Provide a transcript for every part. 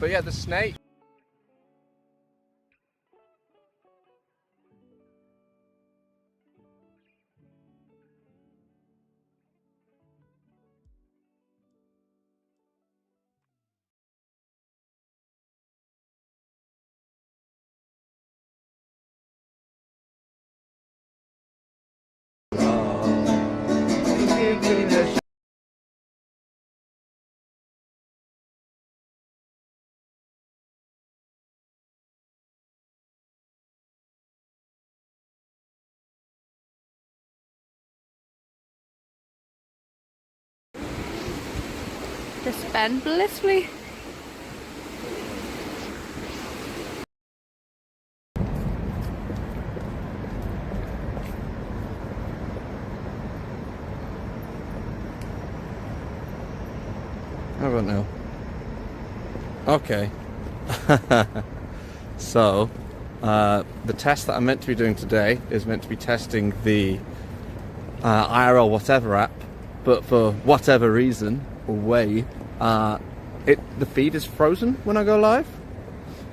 But yeah, the snake. Just bend blissfully. How about now? Okay. So, the test that I'm meant to be doing today is meant to be testing the IRL whatever app, but for whatever reason or way, the feed is frozen when I go live.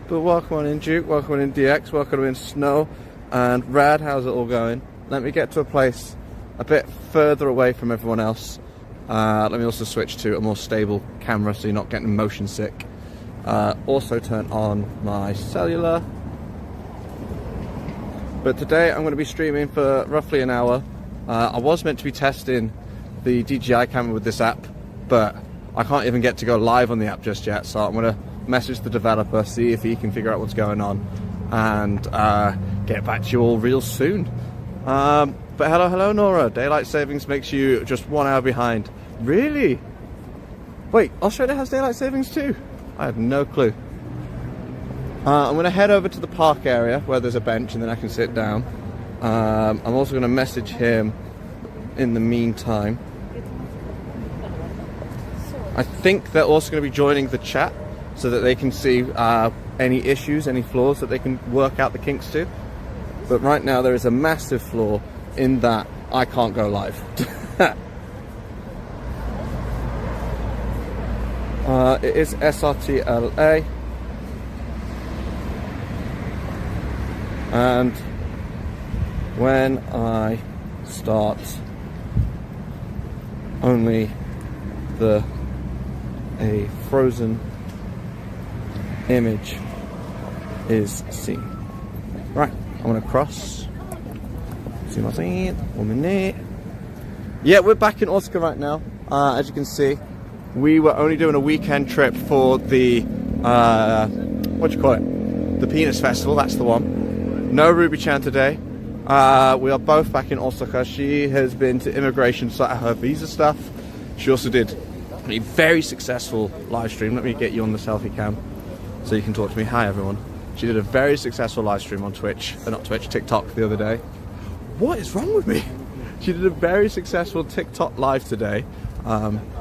But welcome on in Duke, welcome on in DX, welcome in Snow, and Rad, how's it all going? Let me get to a place a bit further away from everyone else. Let me also switch to a more stable camera so you're not getting motion sick. Also turn on my cellular. But today I'm going to be streaming for roughly an hour. I was meant to be testing the DJI camera with this app, but I can't even get to go live on the app just yet, so I'm going to message the developer, see if he can figure out what's going on, and get back to you all real soon. But hello Nora, daylight savings makes you just 1 hour behind. Really? Wait, Australia has daylight savings too? I had no clue. I'm going to head over to the park area where there's a bench and then I can sit down. I'm also going to message him in the meantime. I think they're also going to be joining the chat so that they can see any issues, any flaws that they can work out the kinks to. But right now there is a massive flaw in that I can't go live. It is SRTLA, and when I start, only a frozen image is seen. Right, I'm gonna cross. See what I'm saying? 1 minute. Yeah, we're back in Osaka right now. As you can see, we were only doing a weekend trip for the what do you call it? The Penis Festival. That's the one. No Ruby-chan today. We are both back in Osaka. She has been to immigration to sort out her visa stuff. She also did a very successful live stream. Let me get you on the selfie cam so you can talk to me. Hi everyone. She did a very successful live stream on Twitch, not Twitch, TikTok the other day. What is wrong with me? She did a very successful TikTok live today.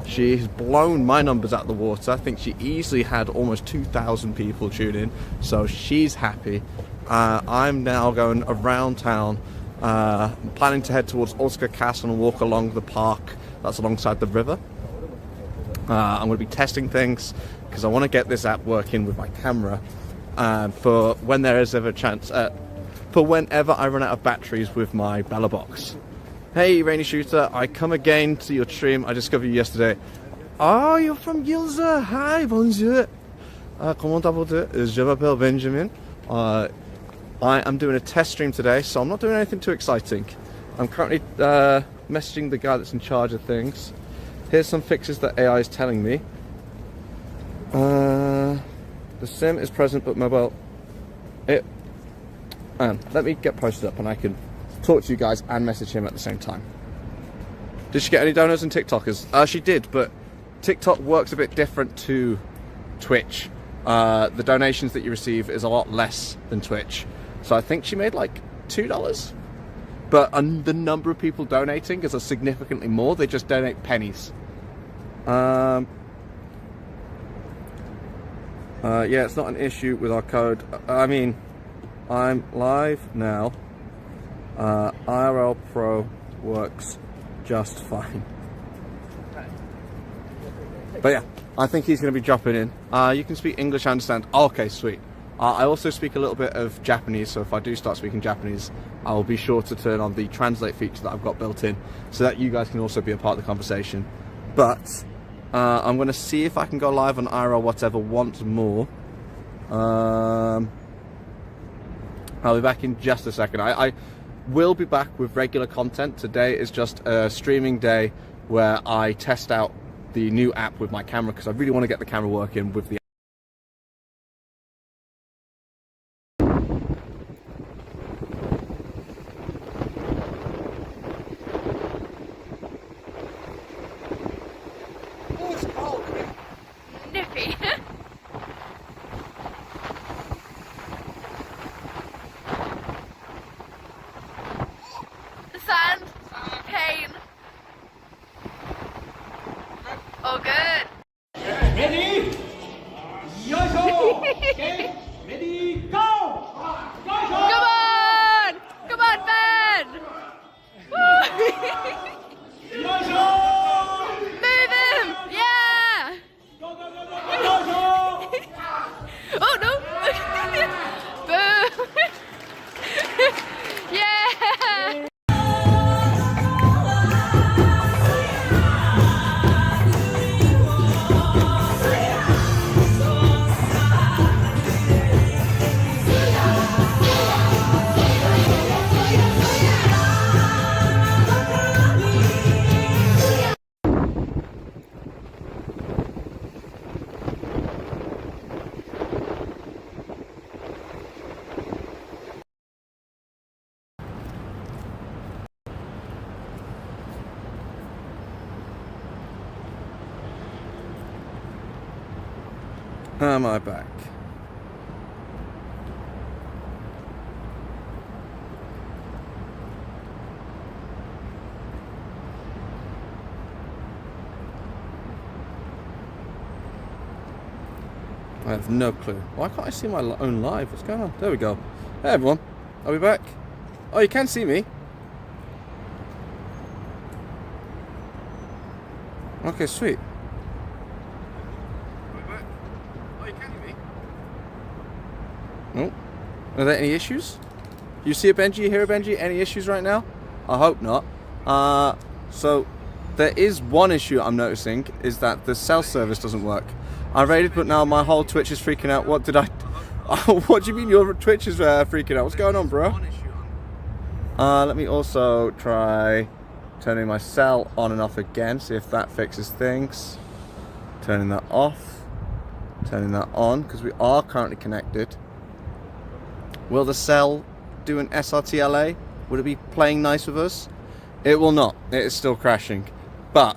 She's blown my numbers out of the water. I think she easily had almost 2,000 people tune in, so she's happy. I'm now going around town, planning to head towards Osaka Castle and walk along the park that's alongside the river. I'm going to be testing things because I want to get this app working with my camera for when there is ever a chance, for whenever I run out of batteries with my Bella box. Hey Rainy Shooter, I come again to your stream. I discovered you yesterday. Oh, you're from Gilza. Hi, bonjour. Comment allez-vous? Je m'appelle Benjamin. I am doing a test stream today, so I'm not doing anything too exciting. I'm currently messaging the guy that's in charge of things. Here's some fixes that AI is telling me. The sim is present but mobile. Let me get posted up and I can talk to you guys and message him at the same time. Did she get any donos and TikTokers? She did, but TikTok works a bit different to Twitch. The donations that you receive is a lot less than Twitch. So I think she made like $2. But the number of people donating is significantly more. They just donate pennies. Yeah, it's not an issue with our code. I mean, I'm live now. IRL Pro works just fine. But yeah, I think he's going to be dropping in. You can speak English, I understand. Oh, okay, sweet. I also speak a little bit of Japanese, so if I do start speaking Japanese, I will be sure to turn on the translate feature that I've got built in, so that you guys can also be a part of the conversation. But I'm going to see if I can go live on IRL whatever once more. I'll be back in just a second. I will be back with regular content. Today is just a streaming day where I test out the new app with my camera, because I really want to get the camera working with the nippy. The sand. Pain. Oh, good. Ready? Yo-yo! Okay, ready, go! Come on! Come on, Ben! Woo! Yo-yo! Move him! Yeah! Go, go, go, go, yo-yo! Oh no! Boom! Yeah! Am I back? I have no clue. Why can't I see my own live? What's going on? There we go. Hey everyone, are we back? Oh, you can see me. Okay, sweet. Oh, are there any issues? You see a Benji, you hear a Benji? Any issues right now? I hope not. So there is one issue I'm noticing, is that the cell service doesn't work. I raided, but now my whole Twitch is freaking out. What did I... What do you mean your Twitch is freaking out? What's going on, bro? Let me also try turning my cell on and off again, see if that fixes things. Turning that off. Turning that on, because we are currently connected. Will the cell do an SRTLA? Would it be playing nice with us? It will not. It is still crashing. But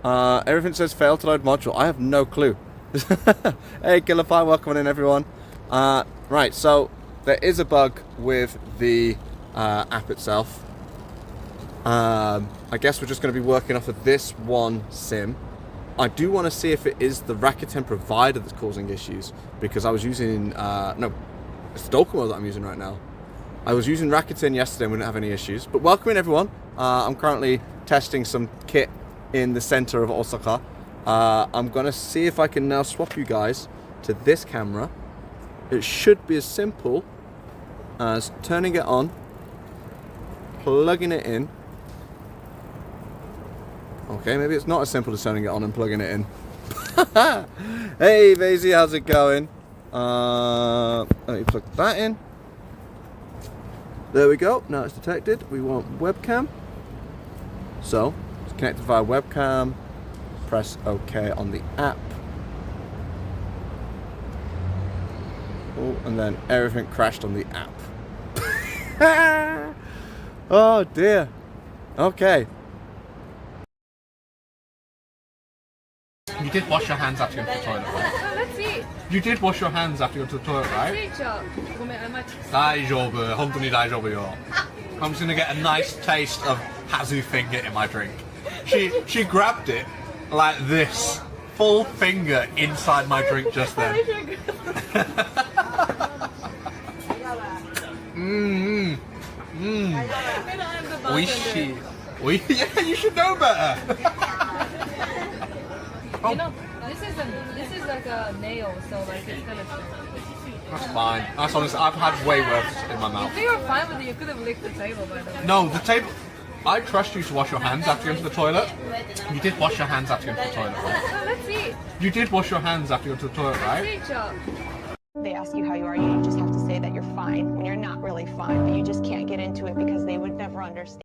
everything says fail to load module. I have no clue. Hey, Killerfire, welcome on in, everyone. Right, so there is a bug with the app itself. I guess we're just going to be working off of this one sim. I do want to see if it is the Rakuten provider that's causing issues, because I was using no, it's Docomo that I'm using right now. I was using Rakuten yesterday and we didn't have any issues. But welcome in, everyone. I'm currently testing some kit in the center of Osaka. I'm going to see if I can now swap you guys to this camera. It should be as simple as turning it on, plugging it in. Okay, maybe it's not as simple as turning it on and plugging it in. Hey, Vazy, how's it going? Let me plug that in. There we go. Now it's detected. We want webcam. So, it's connected via webcam. Press OK on the app. Oh, and then everything crashed on the app. Oh dear. Okay. You did wash your hands after you went to the toilet, right? Let's see. You did wash your hands after you went to the toilet, right? Daijoubu, hontoni daijoubu yo. I'm just gonna get a nice taste of Hazu finger in my drink. She grabbed it like this, full finger inside my drink just then. Oishi. Yeah, you should know better. You know, this is like a nail, so like it's gonna. That's fine. That's honest. I've had way worse in my mouth. If you were fine with it, you could have licked the table by the way. No, the table. I trust you to wash your hands after you go to the toilet. You did wash your hands after you went to the toilet, right? Let's see. You did wash your hands after you went to the toilet, right? See, Chuck. They ask you how you are, you just have to say that you're fine when you're not really fine, but you just can't get into it because they would never understand.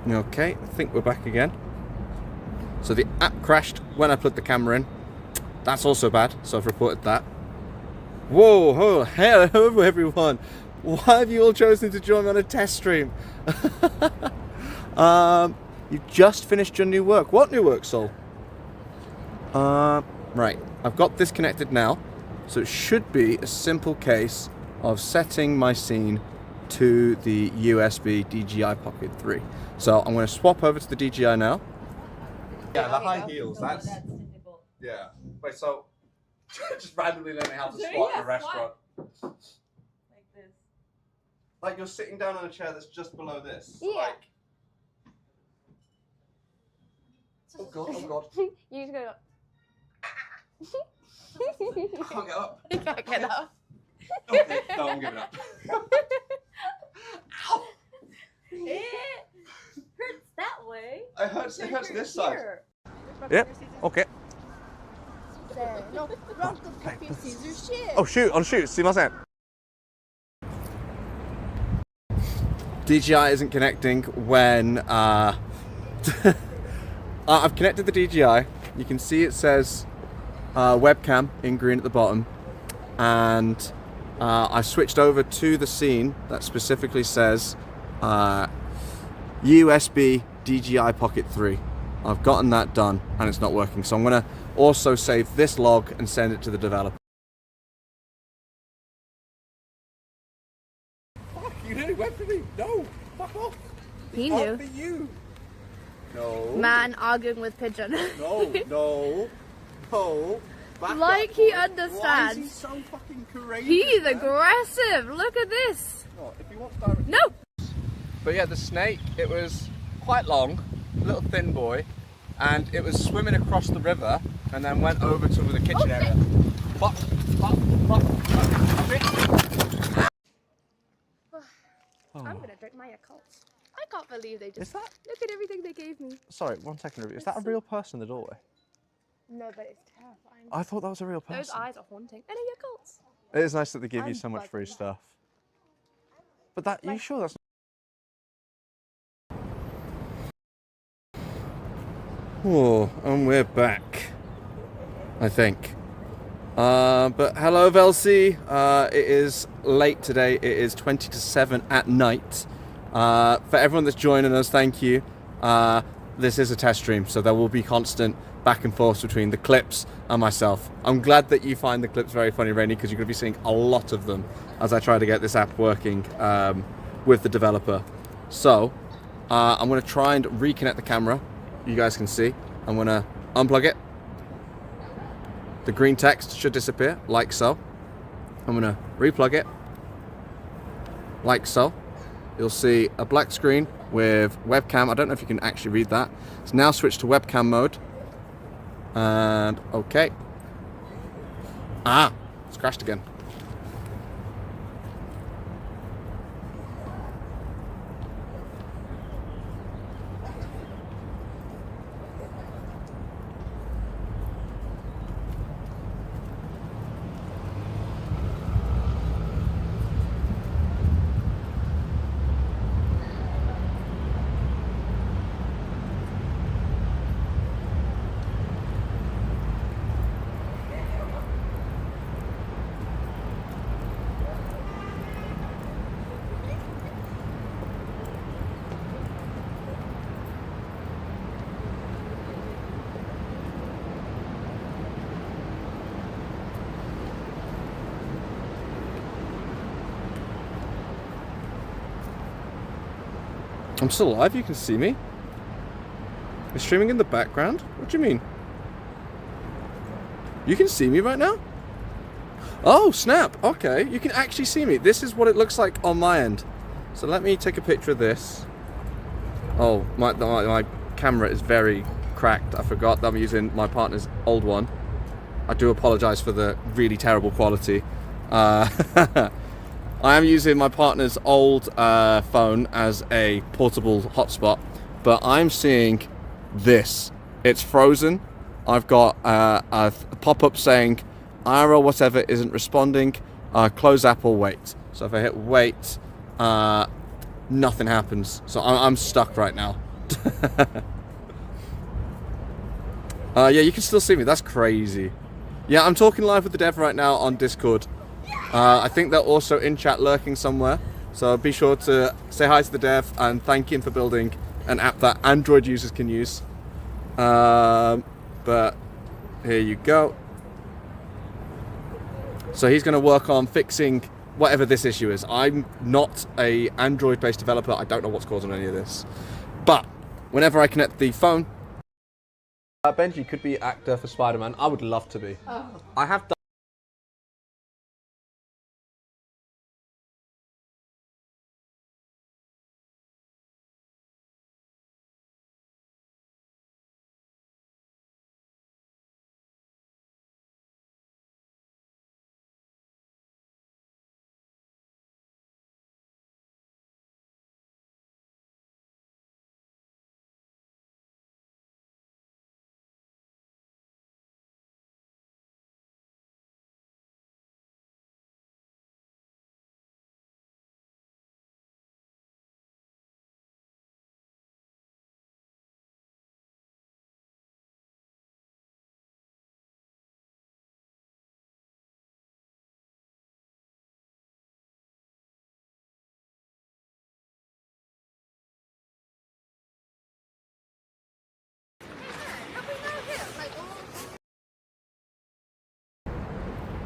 Okay, I think we're back again. So the app crashed when I plugged the camera in. That's also bad, so I've reported that. Whoa, oh, hello everyone. Why have you all chosen to join me on a test stream? You just finished your new work. What new work, Sol? Right, I've got this connected now, so it should be a simple case of setting my scene to the USB DJI Pocket 3. So I'm going to swap over to the DJI now. Yeah, the high heels, that's... Yeah. Wait, so... just randomly learning how to squat in a restaurant. Like this. Like you're sitting down on a chair that's just below this. Yeah. Like... Oh god, oh god. You just go. I can't get up. You can't get up. Okay, no, I'm giving up. Ow! It hurts that way. It hurts this side. Here. Yep, okay. No, rock the paper, scissors, shit. Oh shoot, on shoot, see my set. DJI isn't connecting when I've connected the DJI. You can see it says webcam in green at the bottom, and I switched over to the scene that specifically says USB DJI Pocket 3. I've gotten that done and it's not working, so I'm going to also save this log and send it to the developer. Fuck, you nearly went for me. No, fuck off. He Not knew. for you. No. Man arguing with pigeon. No, no, no. Back Like up. he Why understands. is he so fucking courageous? He's man? aggressive. Look at this. Oh, if he wants direct... No. But yeah, the snake, it was quite long, a little thin boy, and it was swimming across the river and then went over to the kitchen area. Fuck, fuck, fuck, fuck. I'm gonna drink my Yakult. I can't believe they just. Is that... Look at everything they gave me. Sorry, 1 second. Is that a real person in the doorway? No, but it's terrifying. I thought that was a real person. Those eyes are haunting. And a Yakult. It is nice that they give you I'm so much free buzzing. stuff. But that, you sure that's... Oh, and we're back, I think. But hello, Velsi. It is late today. It is 20 to 7 at night. For everyone that's joining us, thank you. This is a test stream, so there will be constant back and forth between the clips and myself. I'm glad that you find the clips very funny, Rainy, because you're going to be seeing a lot of them as I try to get this app working with the developer. So, I'm going to try and reconnect the camera. You guys can see. I'm going to unplug it. The green text should disappear, like so. I'm going to replug it, like so. You'll see a black screen with webcam. I don't know if you can actually read that. It's now switched to webcam mode. And okay. Ah, it's crashed again. I'm still alive, you can see me. It's streaming in the background? What do you mean? You can see me right now? Oh, snap. Okay, you can actually see me. This is what it looks like on my end. So let me take a picture of this. Oh, my camera is very cracked. I forgot that I'm using my partner's old one. I do apologise for the really terrible quality. I am using my partner's old phone as a portable hotspot, but I'm seeing this. It's frozen. I've got a pop-up saying IRL whatever isn't responding. Close app or wait. So if I hit wait, nothing happens. So I'm stuck right now. Yeah, you can still see me. That's crazy. Yeah, I'm talking live with the dev right now on Discord. I think they're also in chat lurking somewhere. So be sure to say hi to the dev and thank him for building an app that Android users can use. But here you go. So he's going to work on fixing whatever this issue is. I'm not a Android-based developer. I don't know what's causing any of this. But whenever I connect the phone... Benji could be actor for Spider-Man. I would love to be. Oh. I have done...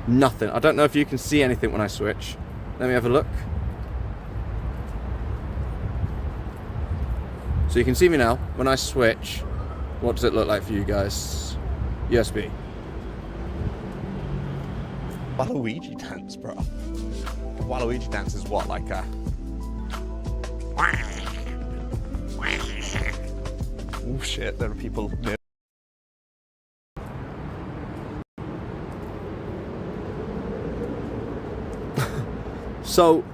Nothing. I don't know if you can see anything when I switch. Let me have a look. So you can see me now. When I switch, what does it look like for you guys? USB. Waluigi dance, bro. Waluigi dance is what, like a... Oh shit, there are people near. So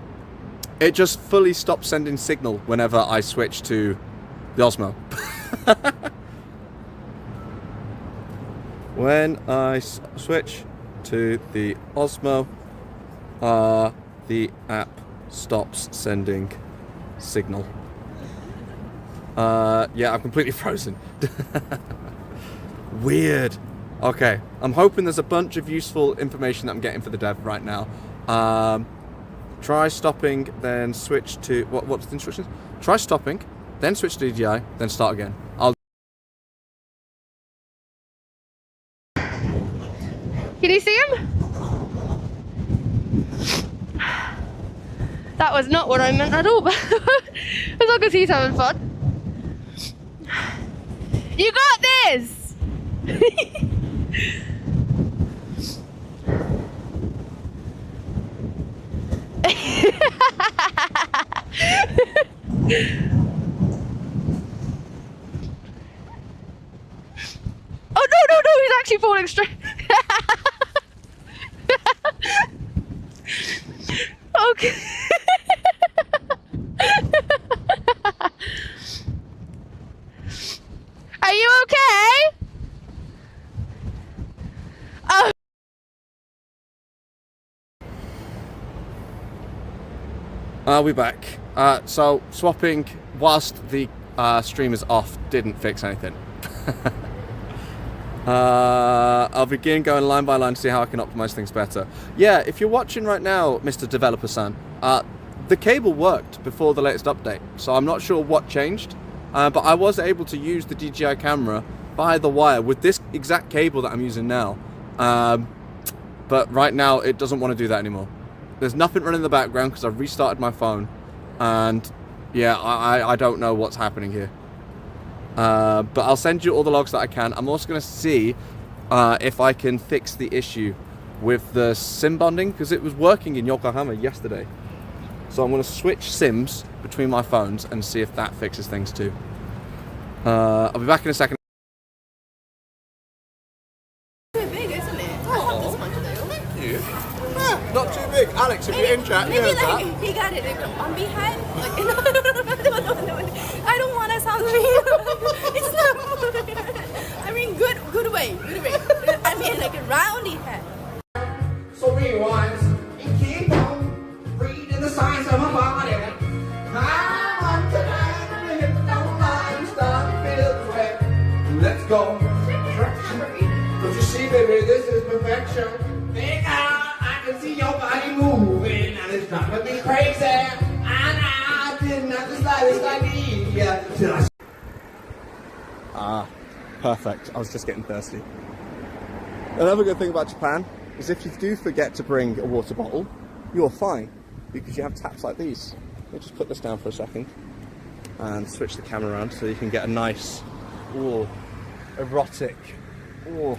it just fully stops sending signal whenever I switch to the Osmo. When I switch to the Osmo, the app stops sending signal. Yeah, I'm completely frozen. Weird. Okay, I'm hoping there's a bunch of useful information that I'm getting for the dev right now. Try stopping, then switch to... What's the instructions? Try stopping, then switch to DJI, then start again. Can you see him? That was not what I meant at all, but as long as he's having fun. You got this! Oh no, he's actually falling straight. Okay. Are you okay? Oh. We're back. So swapping whilst the stream is off didn't fix anything. I'll begin going line by line to see how I can optimize things better. Yeah, if you're watching right now, Mr. Developer-san, the cable worked before the latest update, so I'm not sure what changed, but I was able to use the DJI camera via the wire with this exact cable that I'm using now. But right now, it doesn't want to do that anymore. There's nothing running in the background because I've restarted my phone, and yeah, I don't know what's happening here. But I'll send you all the logs that I can. I'm also going to see if I can fix the issue with the SIM bonding, because it was working in Yokohama yesterday. So I'm going to switch SIMs between my phones and see if that fixes things too. I'll be back in a second. Too big, isn't it? I have this much though. Thank you. Not too big. Alex, if you're in chat, you Maybe heard like that. he got it on behind. Like, no. I don't want to sound mean. It's not. I mean, good way. I mean, like a roundy head. So rewind and keep on reading the signs of my body. I want to hit the line, start to feel the sweat. Let's go. Don't you see, baby, this is perfection. Think I can see your body moving, and it's driving me crazy. And I didn't have the slightest idea till I. Ah, perfect. I was just getting thirsty. Another good thing about Japan is if you do forget to bring a water bottle, you're fine, because you have taps like these. Let me just put this down for a second and switch the camera around so you can get a nice, ooh, erotic, ooh.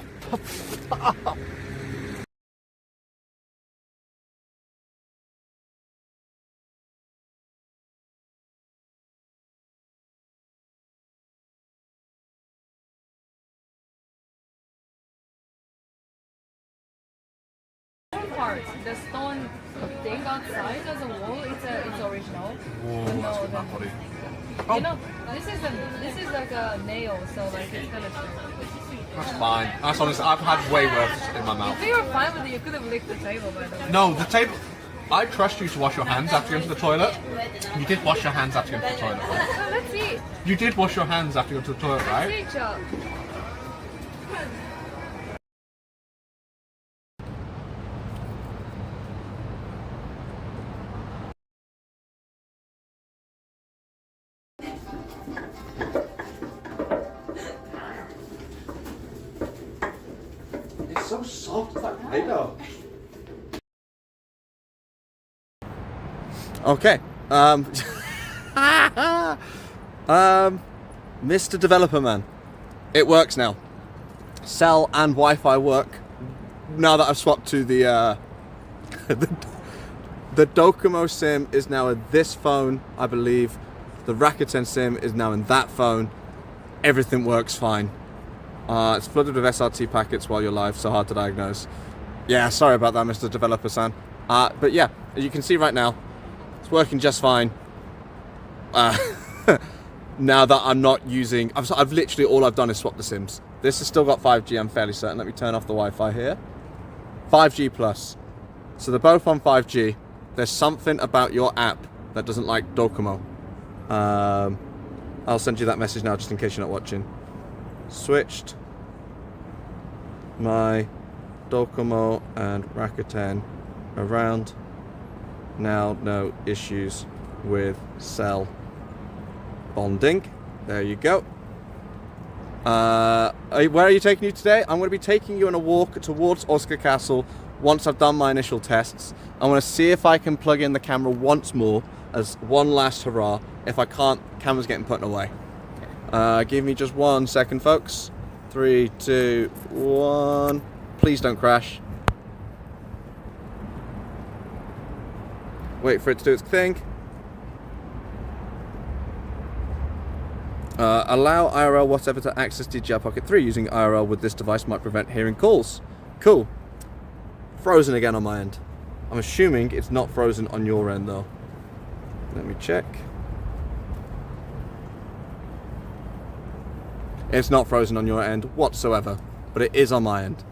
Part, the stone thing outside as a wall, it's original. Whoa, that's good, man, buddy. You know, this is like a nail, so like it's gonna. That's fine. That's honest. I've had way worse in my mouth. If you were fine with it, you could have licked the table by the way. No, the table. I trust you to wash your hands after you go to the toilet. You did wash your hands after you went to the toilet, right? So let's see. You did wash your hands after you went to the toilet, right? Let's see, Chuck. It's so soft, it's like Play-Doh. Okay. Mr. Developer Man. It works now. Cell and Wi-Fi work. Now that I've swapped to the the Docomo SIM is now in this phone, I believe. The Rakuten SIM is now in that phone. Everything works fine. It's flooded with SRT packets while you're live, so hard to diagnose. Yeah, sorry about that, Mr. Developer-san. But yeah, as you can see right now, it's working just fine. Now that I'm not using... I've literally, all I've done is swap the SIMs. This has still got 5G, I'm fairly certain. Let me turn off the Wi-Fi here. 5G plus. So they're both on 5G. There's something about your app that doesn't like Docomo. I'll send you that message now just in case you're not watching. Switched my Docomo and Rakuten around. Now no issues with cell bonding. There you go. Where are you taking you today? I'm going to be taking you on a walk towards Osaka Castle once I've done my initial tests. I want to see if I can plug in the camera once more as one last hurrah. If I can't, camera's getting put away. Give me just 1 second, folks. 3, 2, 1. Please don't crash. Wait for it to do its thing. Allow IRL whatever to access DJI Pocket 3. Using IRL with this device might prevent hearing calls. Cool. Frozen again on my end. I'm assuming it's not frozen on your end though. Let me check. It's not frozen on your end whatsoever, but it is on my end.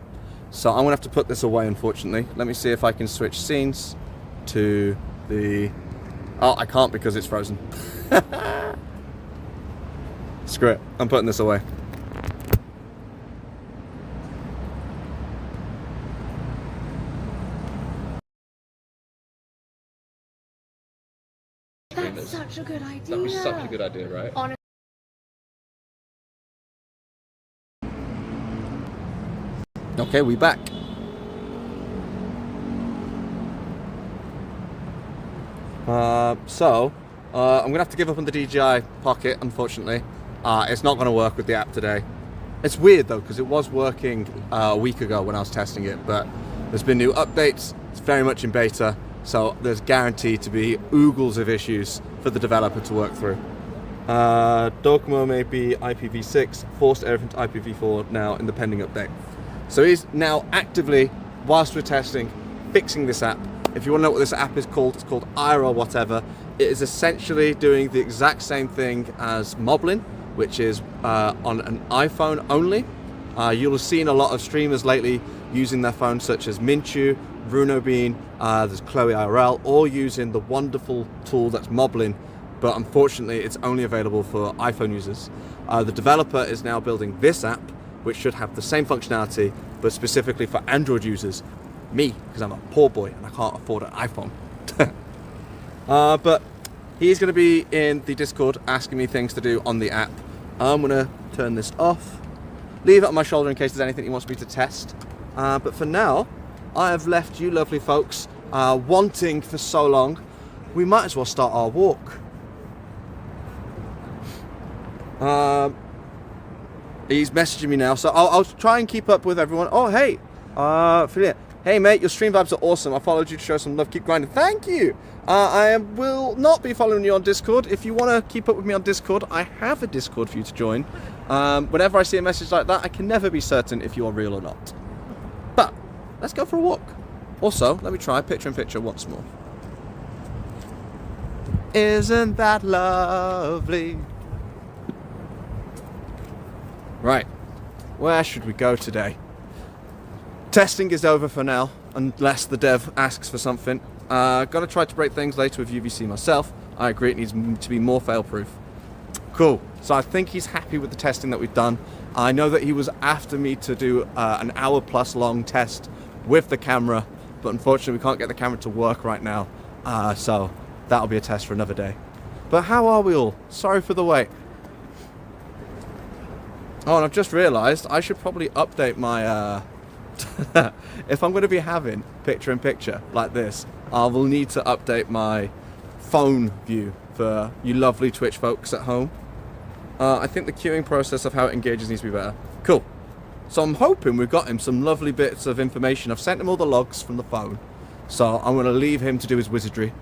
So I'm gonna have to put this away, unfortunately. Let me see if I can switch scenes to the... Oh, I can't because it's frozen. Screw it, I'm putting this away. That's such a good idea. That was such a good idea, right? Honestly. Okay, we back. I'm gonna have to give up on the DJI Pocket, unfortunately. It's not gonna work with the app today. It's weird though, because it was working a week ago when I was testing it, but there's been new updates. It's very much in beta, So there's guaranteed to be oogles of issues for the developer to work through. Docomo may be IPv6, forced everything to IPv4 now in the pending update. So he's now actively, whilst we're testing, fixing this app. If you want to know what this app is called, it's called IRL whatever. It is essentially doing the exact same thing as Moblin, which is on an iPhone only. You'll have seen a lot of streamers lately using their phones, such as Minchu, Runobean, there's Chloe IRL, all using the wonderful tool that's Moblin, but unfortunately it's only available for iPhone users. The developer is now building this app, which should have the same functionality, but specifically for Android users. Me, because I'm a poor boy and I can't afford an iPhone. But he's going to be in the Discord asking me things to do on the app. I'm going to turn this off, leave it on my shoulder in case there's anything he wants me to test. But for now, I have left you lovely folks wanting for so long. We might as well start our walk. He's messaging me now, so I'll try and keep up with everyone. Oh, hey, Philia. Hey mate, your stream vibes are awesome. I followed you to show some love. Keep grinding. Thank you. I will not be following you on Discord. If you want to keep up with me on Discord, I have a Discord for you to join. Whenever I see a message like that, I can never be certain if you are real or not. But let's go for a walk. Also, let me try picture in picture once more. Isn't that lovely? Right, where should we go today? Testing is over for now, unless the dev asks for something. Gonna try to break things later with UVC myself. I agree, it needs to be more fail-proof. Cool, so I think he's happy with the testing that we've done. I know that he was after me to do an hour-plus long test with the camera, but unfortunately we can't get the camera to work right now, so that'll be a test for another day. But how are we all? Sorry for the wait. Oh, and I've just realised I should probably update my... if I'm going to be having picture-in-picture like this, I will need to update my phone view for you lovely Twitch folks at home. I think the queuing process of how it engages needs to be better. Cool. So I'm hoping we've got him some lovely bits of information. I've sent him all the logs from the phone, so I'm going to leave him to do his wizardry.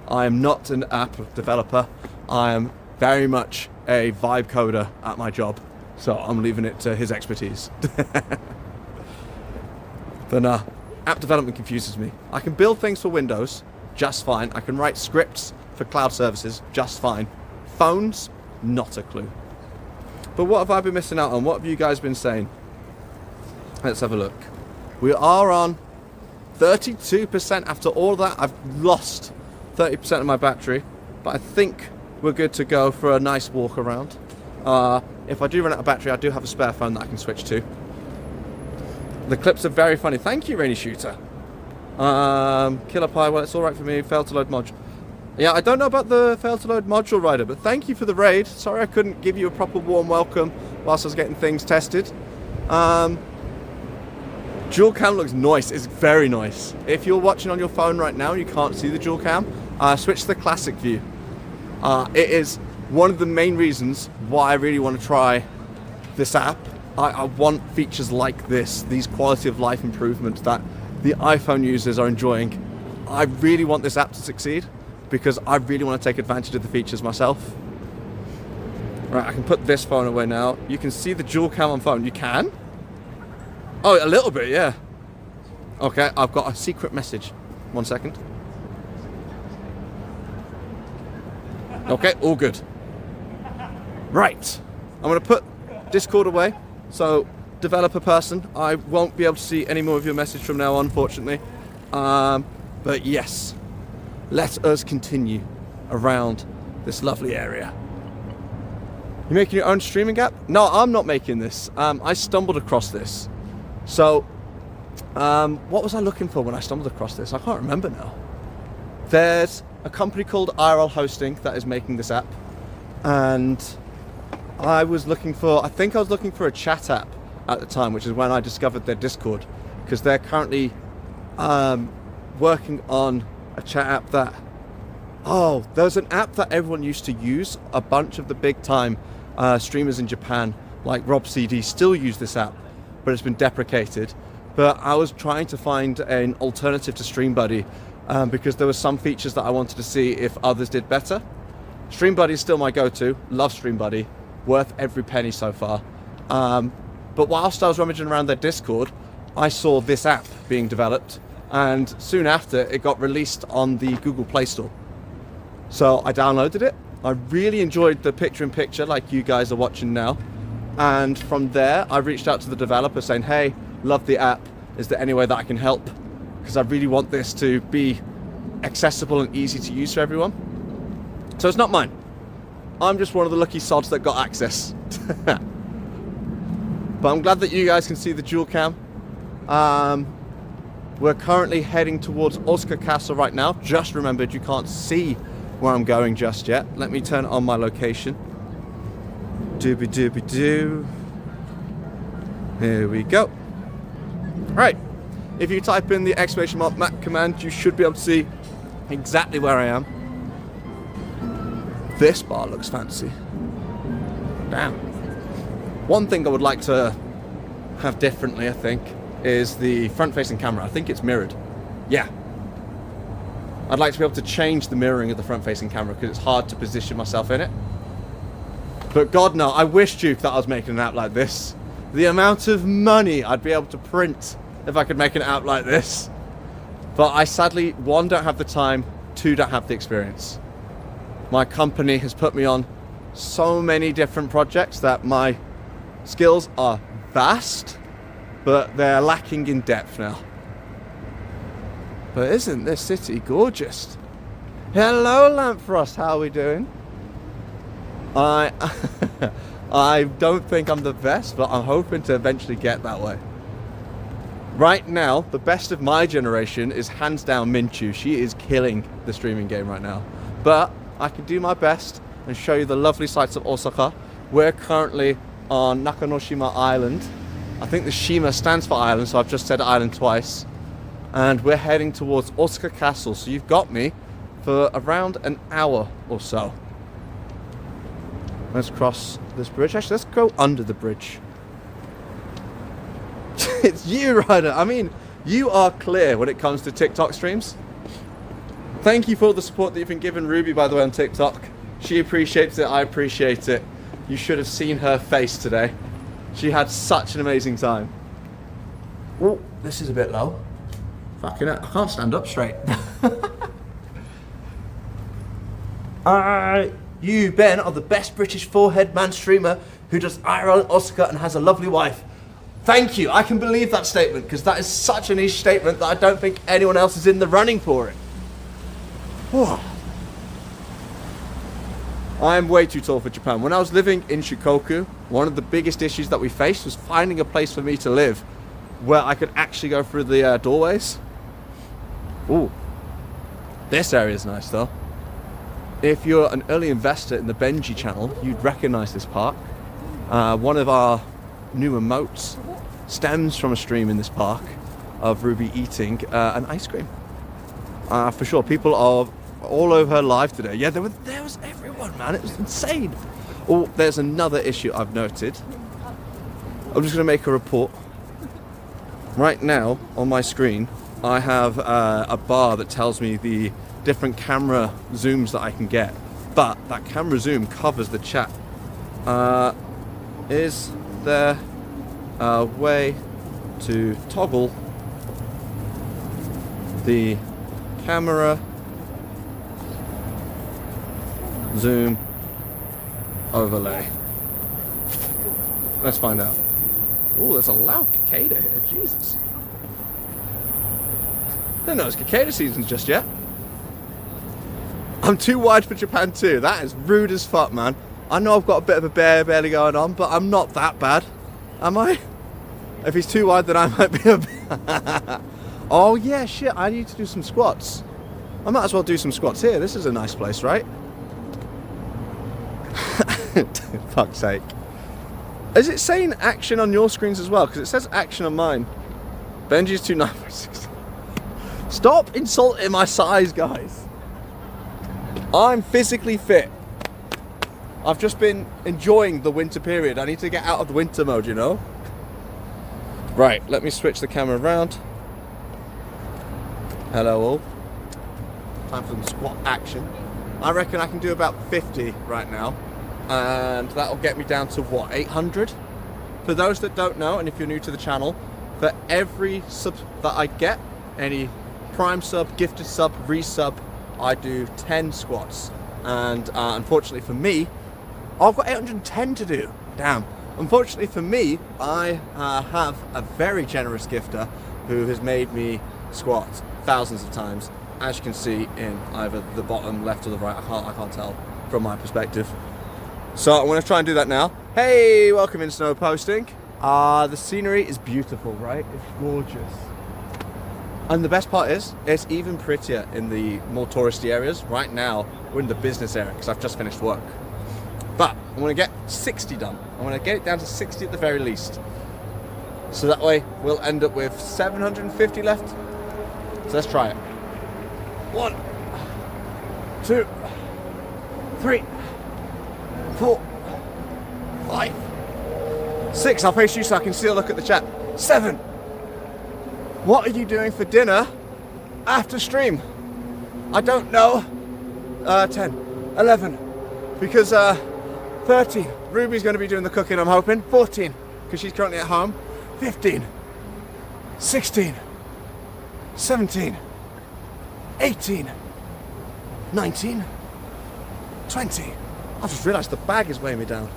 I am not an app developer. I am very much a vibe coder at my job, so I'm leaving it to his expertise. But nah, app development confuses me. I can build things for Windows, just fine. I can write scripts for cloud services, just fine. Phones, not a clue. But what have I been missing out on? What have you guys been saying? Let's have a look. We are on 32% after all of that. I've lost 30% of my battery, but I think we're good to go for a nice walk around. If I do run out of battery, I do have a spare phone that I can switch to. The clips are very funny. Thank you, Rainy Shooter. Killer Pie, well, it's alright for me. Failed to load module. Yeah, I don't know about the failed to load module rider, but thank you for the raid. Sorry I couldn't give you a proper warm welcome whilst I was getting things tested. Dual cam looks nice. It's very nice. If you're watching on your phone right now and you can't see the dual cam, switch to the classic view. It is one of the main reasons why I really want to try this app. I want features like this, these quality of life improvements that the iPhone users are enjoying. I really want this app to succeed because I really want to take advantage of the features myself. Right, I can put this phone away now. You can see the dual cam on phone. You can? Oh, a little bit, yeah. Okay, I've got a secret message. 1 second. Okay, all good. Right, I'm going to put Discord away. So, developer person, I won't be able to see any more of your message from now on, unfortunately. But yes, let us continue around this lovely area. You making your own streaming app? No, I'm not making this. I stumbled across this. So, what was I looking for when I stumbled across this? I can't remember now. There's a company called IRL Hosting that is making this app. And I think I was looking for a chat app at the time, which is when I discovered their Discord, because they're currently working on a chat app that, there's an app that everyone used to use. A bunch of the big time streamers in Japan, like Rob CD, still use this app, but it's been deprecated. But I was trying to find an alternative to StreamBuddy, because there were some features that I wanted to see if others did better. StreamBuddy is still my go-to. Love StreamBuddy. Worth every penny so far. But whilst I was rummaging around their Discord, I saw this app being developed, and soon after it got released on the Google Play Store. So I downloaded it. I really enjoyed the picture-in-picture like you guys are watching now. And from there, I reached out to the developer saying, hey, love the app. Is there any way that I can help? Because I really want this to be accessible and easy to use for everyone. So it's not mine. I'm just one of the lucky sods that got access. But I'm glad that you guys can see the dual cam. We're currently heading towards Osaka Castle right now. Just remembered you can't see where I'm going just yet. Let me turn on my location. Doobie doobie doo. Here we go. Right. If you type in the exclamation mark map command, you should be able to see exactly where I am. This bar looks fancy. Damn. One thing I would like to have differently, I think, is the front-facing camera. I think it's mirrored. Yeah. I'd like to be able to change the mirroring of the front-facing camera because it's hard to position myself in it. But God, no, I wish, Duke, that I was making an app like this. The amount of money I'd be able to print if I could make an app like this. But I sadly, one, don't have the time, two, don't have the experience. My company has put me on so many different projects that my skills are vast, but they're lacking in depth now. But isn't this city gorgeous? Hello, Lampfrost, how are we doing? I don't think I'm the best, but I'm hoping to eventually get that way. Right now, the best of my generation is hands down Minchu. She is killing the streaming game right now. But I can do my best and show you the lovely sights of Osaka. We're currently on Nakanoshima Island. I think the Shima stands for island, so I've just said island twice. And we're heading towards Osaka Castle, so you've got me for around an hour or so. Let's cross this bridge. Actually, let's go under the bridge. It's you, Ryder. I mean, you are clear when it comes to TikTok streams. Thank you for all the support that you've been giving Ruby, by the way, on TikTok. She appreciates it. I appreciate it. You should have seen her face today. She had such an amazing time. Oh, this is a bit low. Fucking hell, I can't stand up straight. You, Ben, are the best British forehead man streamer who does IRL in Osaka and has a lovely wife. Thank you. I can believe that statement because that is such a niche statement that I don't think anyone else is in the running for it. Whew. I'm way too tall for Japan. When I was living in Shikoku, one of the biggest issues that we faced was finding a place for me to live where I could actually go through the doorways. Ooh, this area is nice though. If you're an early investor in the Benji channel, you'd recognize this park. One of our new emotes stems from a stream in this park of Ruby eating an ice cream. For sure, people are all over her live today. Yeah, there was everyone, man. It was insane. Oh, there's another issue I've noted. I'm just going to make a report. Right now, on my screen, I have a bar that tells me the different camera zooms that I can get. But that camera zoom covers the chat. Is there a way to toggle the camera zoom overlay? Let's find out. Oh, there's a loud cicada here. Jesus. Didn't know it's cicada season just yet. I'm too wide for Japan too. That is rude as fuck, man. I know I've got a bit of a bear belly going on, but I'm not that bad. Am I? If he's too wide, then I might be a Oh yeah, shit, I need to do some squats. I might as well do some squats here. This is a nice place, right? Fuck's sake. Is it saying action on your screens as well? Because it says action on mine. Benji's 296. Stop insulting my size, guys. I'm physically fit. I've just been enjoying the winter period. I need to get out of the winter mode, you know? Right, let me switch the camera around. Hello all. Time for some squat action. I reckon I can do about 50 right now, and that'll get me down to what, 800? For those that don't know, and if you're new to the channel, for every sub that I get, any prime sub, gifted sub, resub, I do 10 squats. And unfortunately for me, I've got 810 to do. Damn. Unfortunately for me, I have a very generous gifter who has made me squat thousands of times, as you can see in either the bottom left or the right. I can't tell from my perspective. So I'm going to try and do that now. Hey, welcome in Snow Posting. The scenery is beautiful, right? It's gorgeous. And the best part is, it's even prettier in the more touristy areas. Right now, we're in the business area because I've just finished work. But I want to get 60 done. I want to get it down to 60 at the very least. So that way, we'll end up with 750 left. So let's try it. 1, 2, 3, 4, 5, 6. I'll face you so I can see a look at the chat. 7. What are you doing for dinner after stream? I don't know. 10, 11, because 13. Ruby's going to be doing the cooking, I'm hoping. 14, because she's currently at home. 15, 16, 17, 18, 19, 20. I just realised the bag is weighing me down.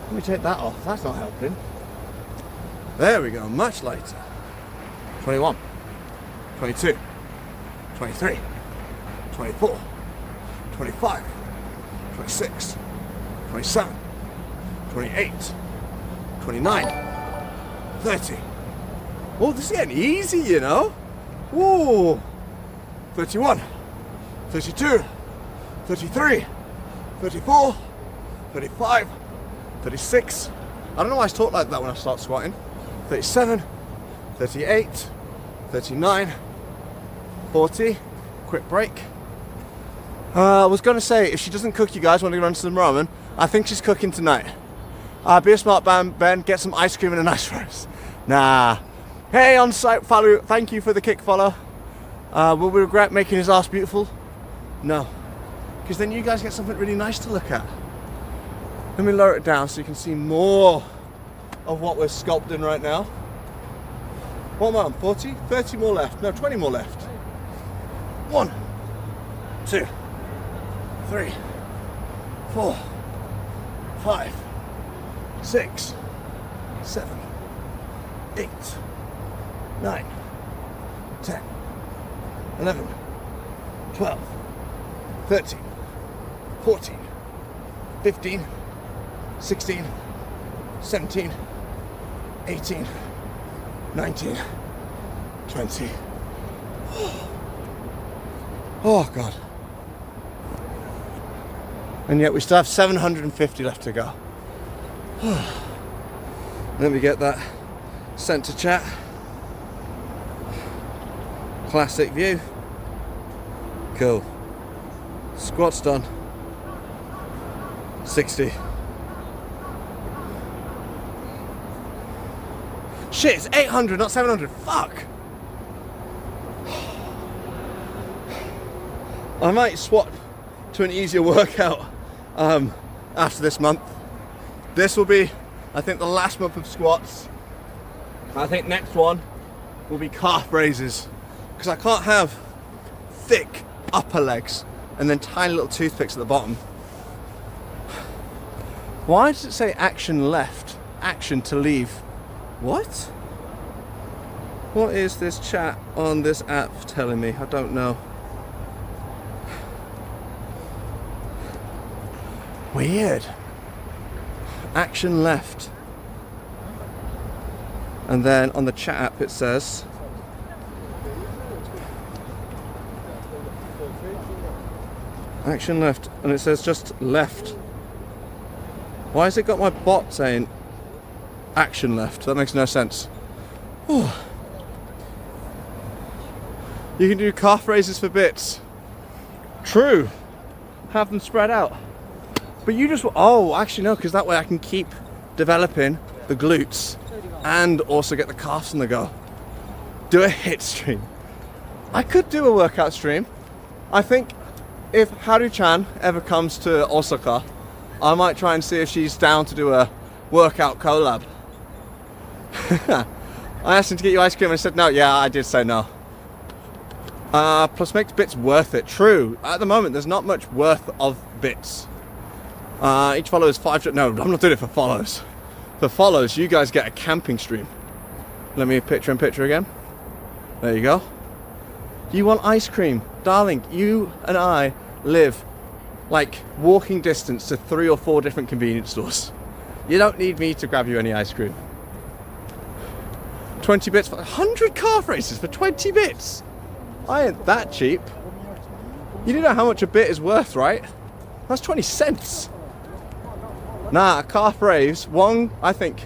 Let me take that off. That's not helping. There we go, much lighter. 21, 22, 23, 24, 25, 26, 27, 28, 29, 30. Oh, this is getting easy, you know. Whoa. 31, 32, 33, 34, 35, 36. I don't know why I talk like that when I start squatting. 37, 38, 39, 40. Quick break. I was going to say, if she doesn't cook, you guys want to run to some ramen, I think she's cooking tonight. Be a smart Ben, get some ice cream and a nice roast. Nah. Hey, on site follow, thank you for the kick follow. Will we regret making his ass beautiful? No. Because then you guys get something really nice to look at. Let me lower it down so you can see more of what we're sculpting right now. What am I on? 40? 30 more left. No, 20 more left. 1, 2, 3, 4, 5, 6, 7, 8, 9, 10, 11, 12, 13, 14, 15, 16, 17, 18, 19, 20. Oh God. And yet we still have 750 left to go. Let me get that sent to chat. Classic view. Cool. Squats done. 60. Shit, it's 800, not 700. Fuck. I might swap to an easier workout after this month. This will be, I think, the last month of squats. I think next one will be calf raises, because I can't have thick upper legs and then tiny little toothpicks at the bottom. Why does it say action left? Action to leave. What? What is this chat on this app telling me? I don't know. Weird. Action left. And then on the chat app it says action left, and it says just left. Why has it got my bot saying action left? That makes no sense. Whew. You can do calf raises for bits. True. Have them spread out. But you just, oh, actually no, because that way I can keep developing the glutes and also get the calves on the go. Do a hit stream. I could do a workout stream. I think if Haru-chan ever comes to Osaka, I might try and see if she's down to do a workout collab. I asked him to get you ice cream and he said no. Yeah, I did say no. Plus makes bits worth it. True. At the moment, there's not much worth of bits. Each follow is 5. No, I'm not doing it for follows. For follows, you guys get a camping stream. Let me picture in picture again. There you go. You want ice cream? Darling, you and I live like walking distance to 3 or 4 different convenience stores. You don't need me to grab you any ice cream. 20 bits for 100 calf races for 20 bits. I ain't that cheap. You do know how much a bit is worth, right? That's 20 cents. Nah, calf raves, I think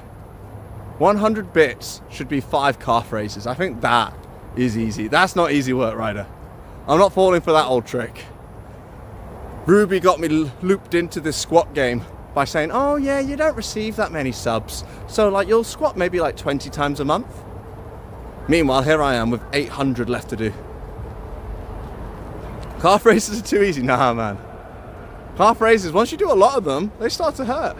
100 bits should be 5 calf races. I think that is easy. That's not easy work, Ryder. I'm not falling for that old trick. Ruby got me looped into this squat game by saying, oh yeah, you don't receive that many subs. So like you'll squat maybe like 20 times a month. Meanwhile, here I am with 800 left to do. Calf races are too easy. Nah, man. Calf raises, once you do a lot of them, they start to hurt.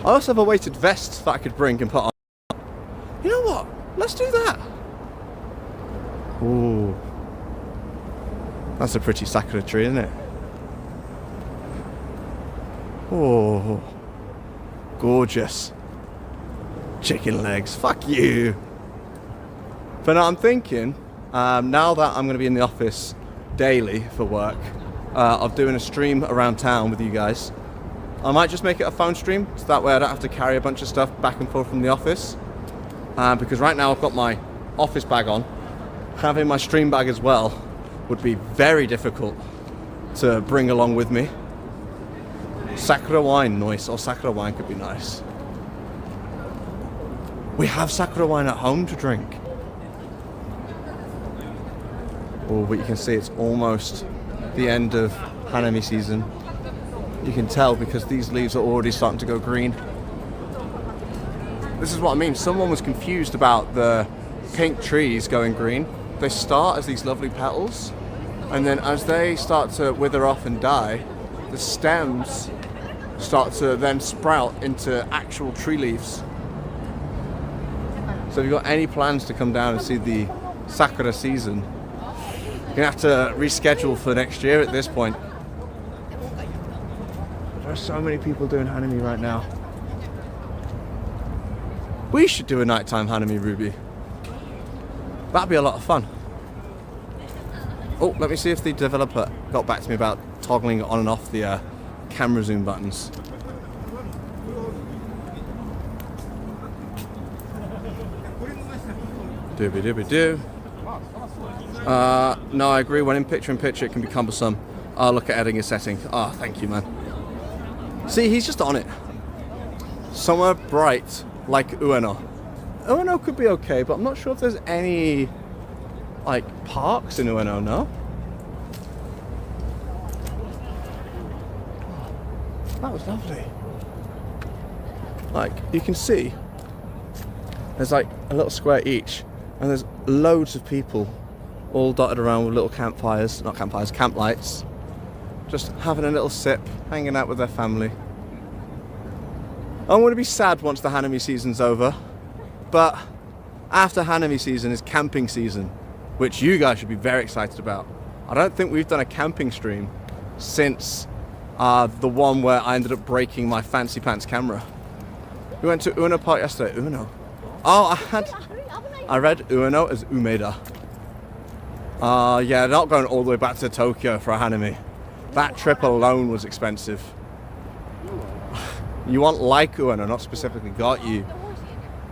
I also have a weighted vest that I could bring and put on. You know what? Let's do that. Ooh. That's a pretty sakura tree, isn't it? Oh. Gorgeous. Chicken legs. Fuck you. But now I'm thinking, now that I'm going to be in the office daily for work, of doing a stream around town with you guys, I might just make it a phone stream, so that way I don't have to carry a bunch of stuff back and forth from the office. Because right now I've got my office bag on. Having my stream bag as well would be very difficult to bring along with me. Sakura wine, nice. Or sakura wine could be nice. We have sakura wine at home to drink. Oh, but you can see it's almost the end of Hanami season. You can tell because these leaves are already starting to go green. This is what I mean. Someone was confused about the pink trees going green. They start as these lovely petals, and then as they start to wither off and die, the stems start to then sprout into actual tree leaves. So if you've got any plans to come down and see the sakura season, you're going to have to reschedule for next year at this point. There are so many people doing Hanami right now. We should do a nighttime Hanami, Ruby. That'd be a lot of fun. Oh, let me see if the developer got back to me about toggling on and off the camera zoom buttons. Dooby-dooby-doo. No, I agree. When in picture it can be cumbersome. I'll look at editing a setting. Ah, thank you, man. See, he's just on it. Somewhere bright like Ueno. Ueno could be okay, but I'm not sure if there's any like parks in Ueno, no? That was lovely. Like, you can see there's like a little square each, and there's loads of people all dotted around with little campfires, not campfires, camp lights, just having a little sip, hanging out with their family. I'm going to be sad once the Hanami season's over, but after Hanami season is camping season, which you guys should be very excited about. I don't think we've done a camping stream since the one where I ended up breaking my fancy pants camera. We went to Ueno Park yesterday. Ueno. Oh, I read Ueno as Umeda. Yeah, not going all the way back to Tokyo for a Hanami. That trip alone was expensive. You want like Ueno, not specifically got you.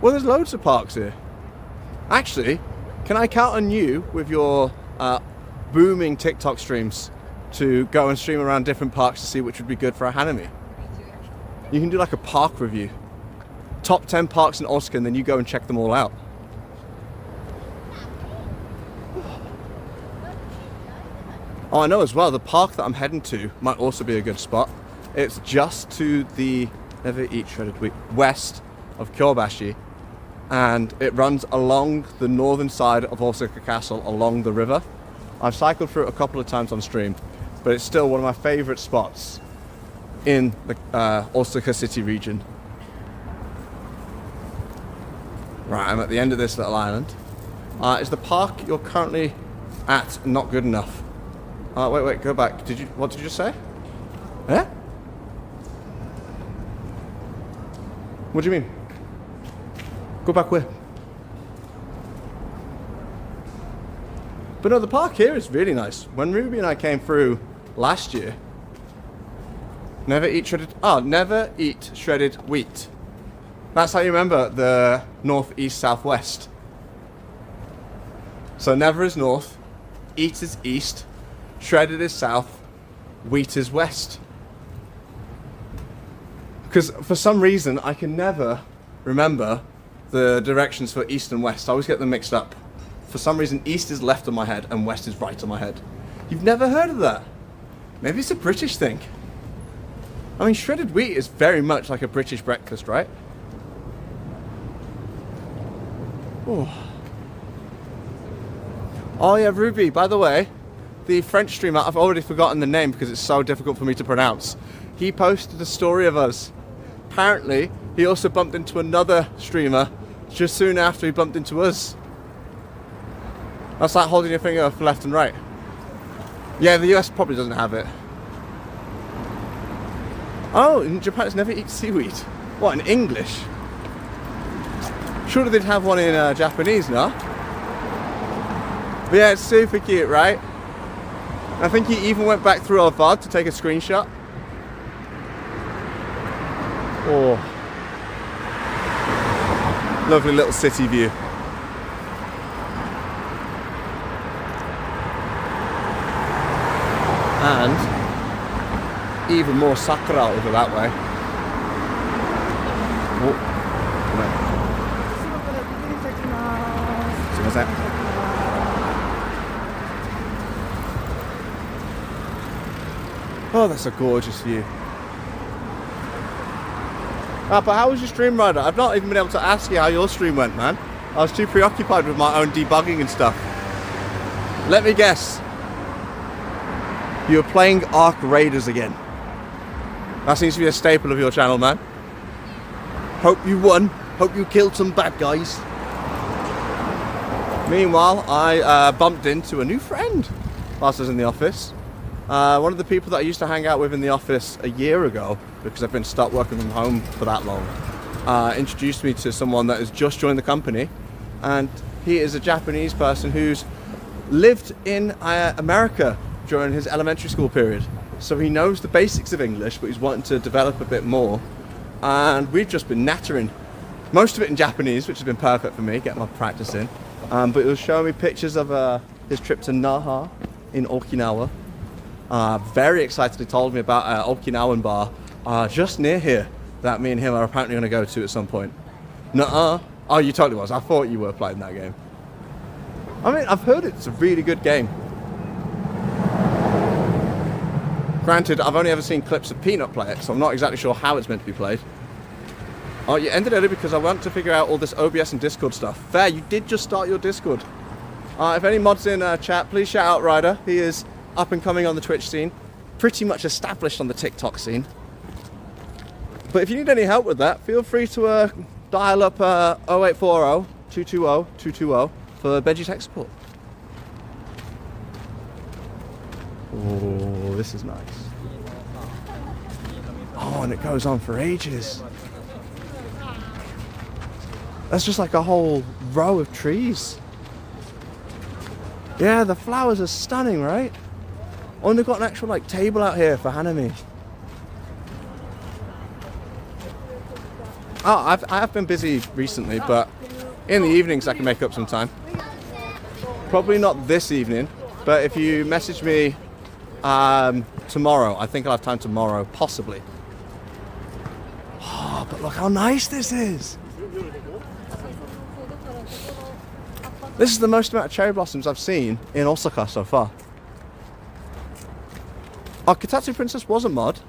Well, there's loads of parks here. Actually, can I count on you with your booming TikTok streams to go and stream around different parks to see which would be good for a Hanami? You can do like a park review. Top 10 parks in Osaka, and then you go and check them all out. Oh, I know as well, the park that I'm heading to might also be a good spot. It's just to the never eat shredded wheat west of Kyobashi, and it runs along the northern side of Osaka Castle, along the river. I've cycled through it a couple of times on stream, but it's still one of my favourite spots in the Osaka city region. Right, I'm at the end of this little island. Is the park you're currently at not good enough? Wait, go back. What did you just say? Eh? What do you mean? Go back where? But no, the park here is really nice. When Ruby and I came through last year, never eat shredded wheat. That's how you remember the north, east, south, west. So never is north, eat is east, shredded is south, wheat is west. Because for some reason I can never remember the directions for east and west. I always get them mixed up. For some reason east is left on my head and west is right on my head. You've never heard of that? Maybe it's a British thing. I mean, shredded wheat is very much like a British breakfast, right? Oh yeah, Ruby, by the way, the French streamer, I've already forgotten the name because it's so difficult for me to pronounce. He posted a story of us. Apparently, he also bumped into another streamer just soon after he bumped into us. That's like holding your finger for left and right. Yeah, the US probably doesn't have it. Oh, in Japan it's never eat seaweed. What, in English? Surely they'd have one in Japanese, no? But yeah, it's super cute, right? I think he even went back through our VOD to take a screenshot. Oh. Lovely little city view. And even more sakura over that way. Oh. Oh, that's a gorgeous view. But how was your stream, Ryder? I've not even been able to ask you how your stream went, man. I was too preoccupied with my own debugging and stuff. Let me guess. You were playing Ark Raiders again. That seems to be a staple of your channel, man. Hope you won. Hope you killed some bad guys. Meanwhile, I bumped into a new friend whilst I was in the office. One of the people that I used to hang out with in the office a year ago, because I've been stuck working from home for that long, introduced me to someone that has just joined the company, and he is a Japanese person who's lived in America during his elementary school period. So he knows the basics of English, but he's wanting to develop a bit more. And we've just been nattering most of it in Japanese, which has been perfect for me, getting my practice in. But he was showing me pictures of his trip to Naha in Okinawa. Very excited, he told me about an Okinawan bar just near here that me and him are apparently going to go to at some point. Nuh-uh. Oh, you totally was. I thought you were playing that game. I mean, I've heard it's a really good game. Granted, I've only ever seen clips of Peanut play it, so I'm not exactly sure how it's meant to be played. Oh, you ended early because I want to figure out all this OBS and Discord stuff. Fair, you did just start your Discord. If any mods in chat, please shout out Ryder. He is up and coming on the Twitch scene, pretty much established on the TikTok scene. But if you need any help with that, feel free to dial up 0840 220 220 for Benji tech support. Oh, this is nice. Oh, and it goes on for ages. That's just like a whole row of trees. Yeah, the flowers are stunning, right? Oh, and they've got an actual like table out here for Hanami. Oh, I have been busy recently, but in the evenings I can make up some time. Probably not this evening, but if you message me tomorrow, I think I'll have time tomorrow, possibly. Oh, but look how nice this is. This is the most amount of cherry blossoms I've seen in Osaka so far. Oh, Kotatsu Princess was a mod.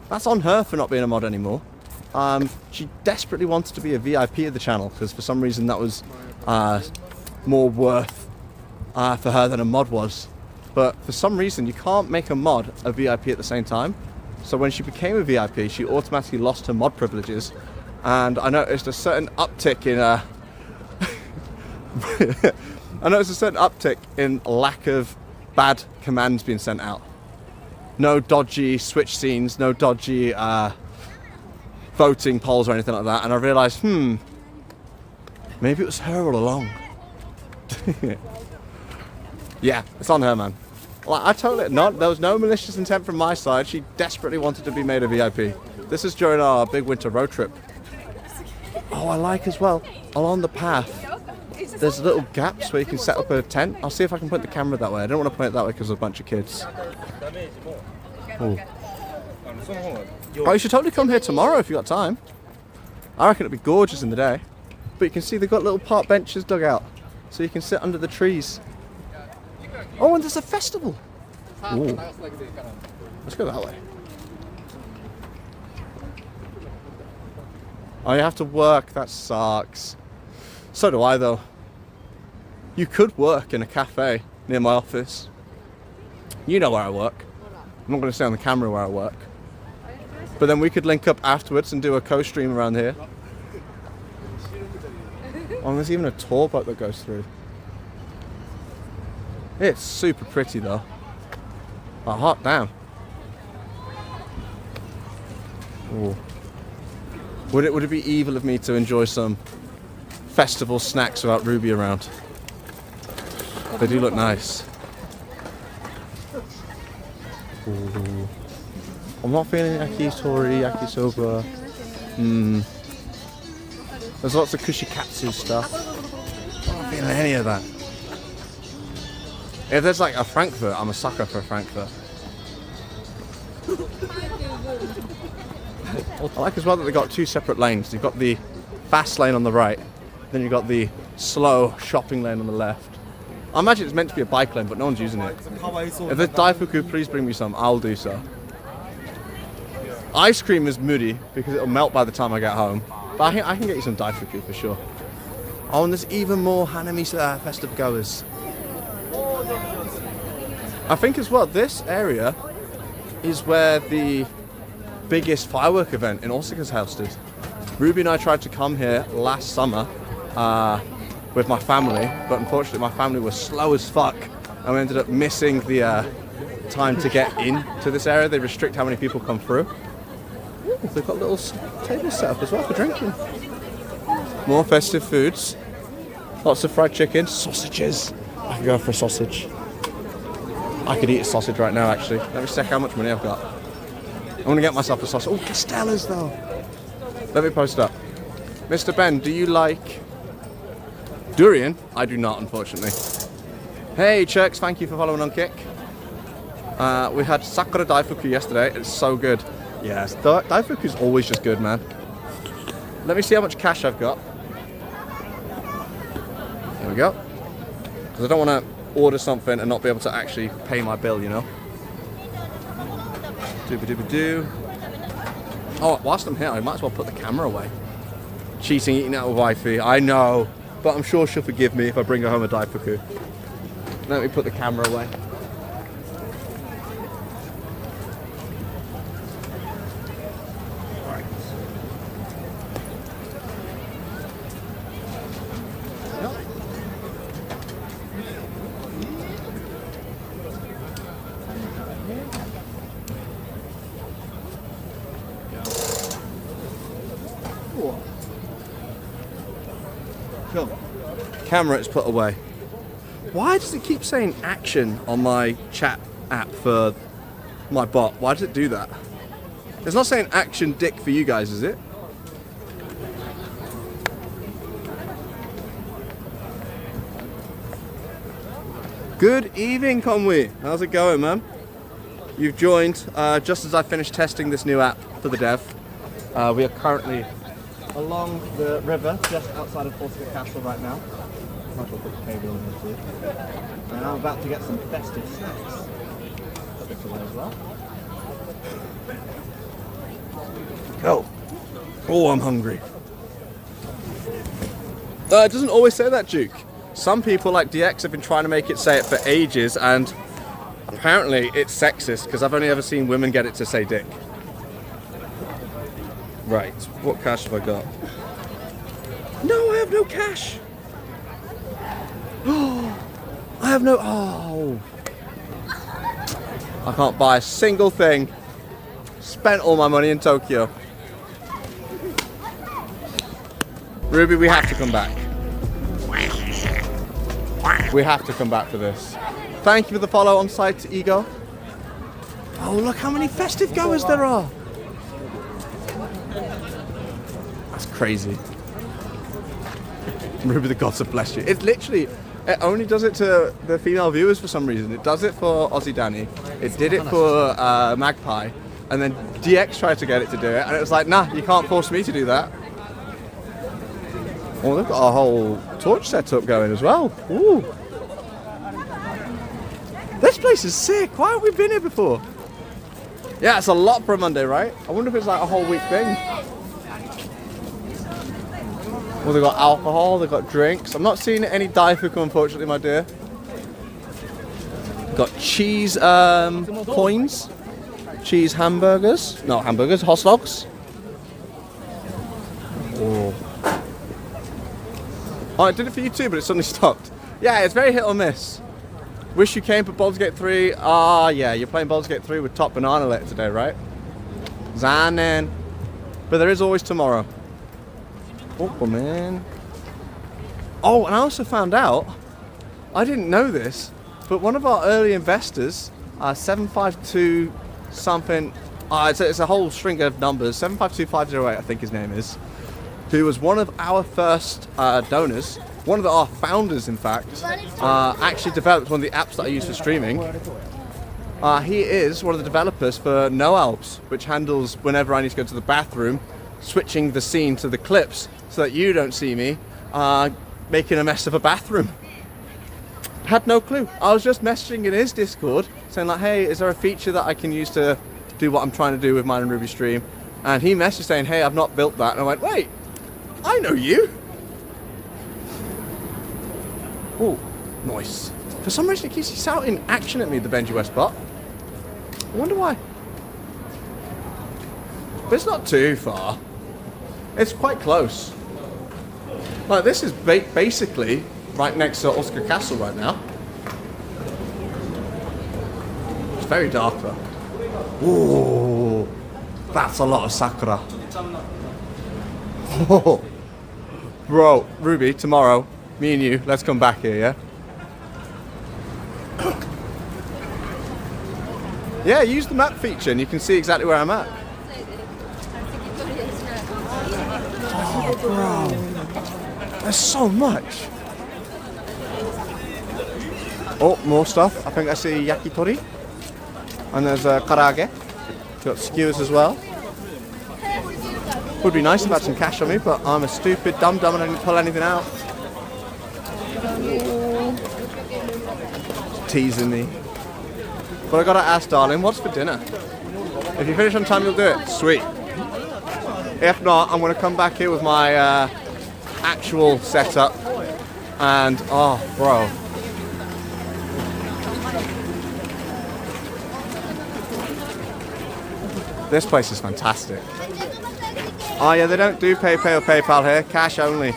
That's on her for not being a mod anymore. she desperately wanted to be a VIP of the channel because for some reason that was more worth for her than a mod was. But for some reason you can't make a mod a VIP at the same time. So when she became a VIP, she automatically lost her mod privileges, and I noticed a certain uptick in lack of bad commands being sent out. No dodgy switch scenes, no dodgy voting polls or anything like that. And I realised, maybe it was her all along. Yeah, it's on her, man. Like, I told it, there was no malicious intent from my side. She desperately wanted to be made a VIP. This is during our big winter road trip. Oh, I like as well, along the path, there's little gaps where you can set up a tent. I'll see if I can point the camera that way. I don't want to point it that way because there's a bunch of kids. Ooh. Oh, you should totally come here tomorrow if you got time. I reckon it'd be gorgeous in the day. But you can see they've got little park benches dug out, so you can sit under the trees. Oh, and there's a festival. Ooh. Let's go that way. Oh, you have to work. That sucks. So do I, though. You could work in a cafe near my office. You know where I work. I'm not going to say on the camera where I work. But then we could link up afterwards and do a co-stream around here. Oh, there's even a tour boat that goes through. It's super pretty though. Oh, hot damn. Ooh. Would it be evil of me to enjoy some festival snacks without Ruby around? They do look nice. Ooh. I'm not feeling yakitori, yakisoba. There's lots of kushikatsu stuff. I'm not feeling any of that. If there's like a Frankfurt, I'm a sucker for a Frankfurt. I like as well that they've got two separate lanes. You've got the fast lane on the right, then you've got the slow shopping lane on the left. I imagine it's meant to be a bike lane, but no one's using it. If there's daifuku, please bring me some. I'll do so. Ice cream is moody because it'll melt by the time I get home. But I can get you some daifuku for sure. Oh, and there's even more Hanami festive goers. I think as well, this area is where the biggest firework event in Osaka's hosted. Ruby and I tried to come here last summer with my family, but unfortunately my family was slow as fuck and we ended up missing the time to get into this area. They restrict how many people come through. Ooh, they've got little tables set up as well for drinking. More festive foods. Lots of fried chicken, sausages. I could go for a sausage. I could eat a sausage right now, actually. Let me check how much money I've got. I'm going to get myself a sausage. Oh, Castella's, though. Let me post up. Mr. Ben, do you like durian? I do not, unfortunately. Hey, Chirks, thank you for following on Kick. We had Sakura Daifuku yesterday. It's so good. Yes, Daifuku's always just good, man. Let me see how much cash I've got. There we go. Because I don't want to order something and not be able to actually pay my bill, you know. Dooba-dooba-doo. Oh, whilst I'm here, I might as well put the camera away. Cheating, eating out with wifey. I know, but I'm sure she'll forgive me if I bring her home a daifuku. Let me put the camera away. Camera is put away. Why does it keep saying action on my chat app for my bot? Why does it do that? It's not saying action dick for you guys, is it? Good evening, Conway. How's it going, man? You've joined just as I finished testing this new app for the dev. We are currently along the river just outside of Osaka Castle right now. Might as well put the cable in here too. And I'm about to get some festive snacks. Put this away as well. Go. Oh, I'm hungry. It doesn't always say that, Duke. Some people like DX have been trying to make it say it for ages, and apparently it's sexist because I've only ever seen women get it to say dick. Right, what cash have I got? No, I have no cash. Oh, I have no. Oh, I can't buy a single thing. Spent all my money in Tokyo. Ruby, we have to come back. We have to come back for this. Thank you for the follow on site, Ego. Oh, look how many festive goers there are. That's crazy. Ruby the gods have blessed you. It literally, it only does it to the female viewers for some reason. It does it for Aussie Danny. It did it for Magpie. And then DX tried to get it to do it. And it was like, nah, you can't force me to do that. Oh, they've got a whole torch setup going as well. Ooh. This place is sick. Why haven't we been here before? Yeah, it's a lot for a Monday, right? I wonder if it's like a whole week thing. Well, they've got alcohol, they've got drinks. I'm not seeing any daifuku, unfortunately, my dear. Got cheese coins. Cheese hamburgers. No, hamburgers, hot dogs. Oh. Oh, I did it for you too, but it suddenly stopped. Yeah, it's very hit or miss. Wish you came for Baldur's Gate 3. Ah, yeah, you're playing Baldur's Gate 3 with Top Banana later today, right? Zanen. But there is always tomorrow. Oh, man. Oh, and I also found out, I didn't know this, but one of our early investors, 752 something, it's a whole string of numbers, 752508 I think his name is, who was one of our first donors, one of our founders in fact, actually developed one of the apps that I use for streaming. He is one of the developers for NoAlbs, which handles whenever I need to go to the bathroom, switching the scene to the clips so that you don't see me making a mess of a bathroom. Had no clue. I was just messaging in his Discord saying like, hey, is there a feature that I can use to do what I'm trying to do with mine and Ruby Stream? And he messaged saying, hey, I've not built that. And I went, wait, I know you. Oh, nice. For some reason, it keeps shouting action at me, the Benji West bot. I wonder why. But it's not too far. It's quite close. Like, this is basically right next to Osaka Castle right now. It's very dark though. Ooh, that's a lot of sakura. Oh, bro, Ruby, tomorrow, me and you, let's come back here, yeah? Yeah, use the map feature and you can see exactly where I'm at. Oh, bro. There's so much. Oh, more stuff. I think I see yakitori. And there's karaage. Got skewers as well. Would be nice if I had some cash on me, but I'm a stupid dum-dum and I didn't pull anything out. Teasing me. But I gotta ask, darling, what's for dinner? If you finish on time, you'll do it. Sweet. If not, I'm gonna come back here with my actual setup. And, oh, bro. This place is fantastic. Oh yeah, they don't do PayPay or PayPal here. Cash only.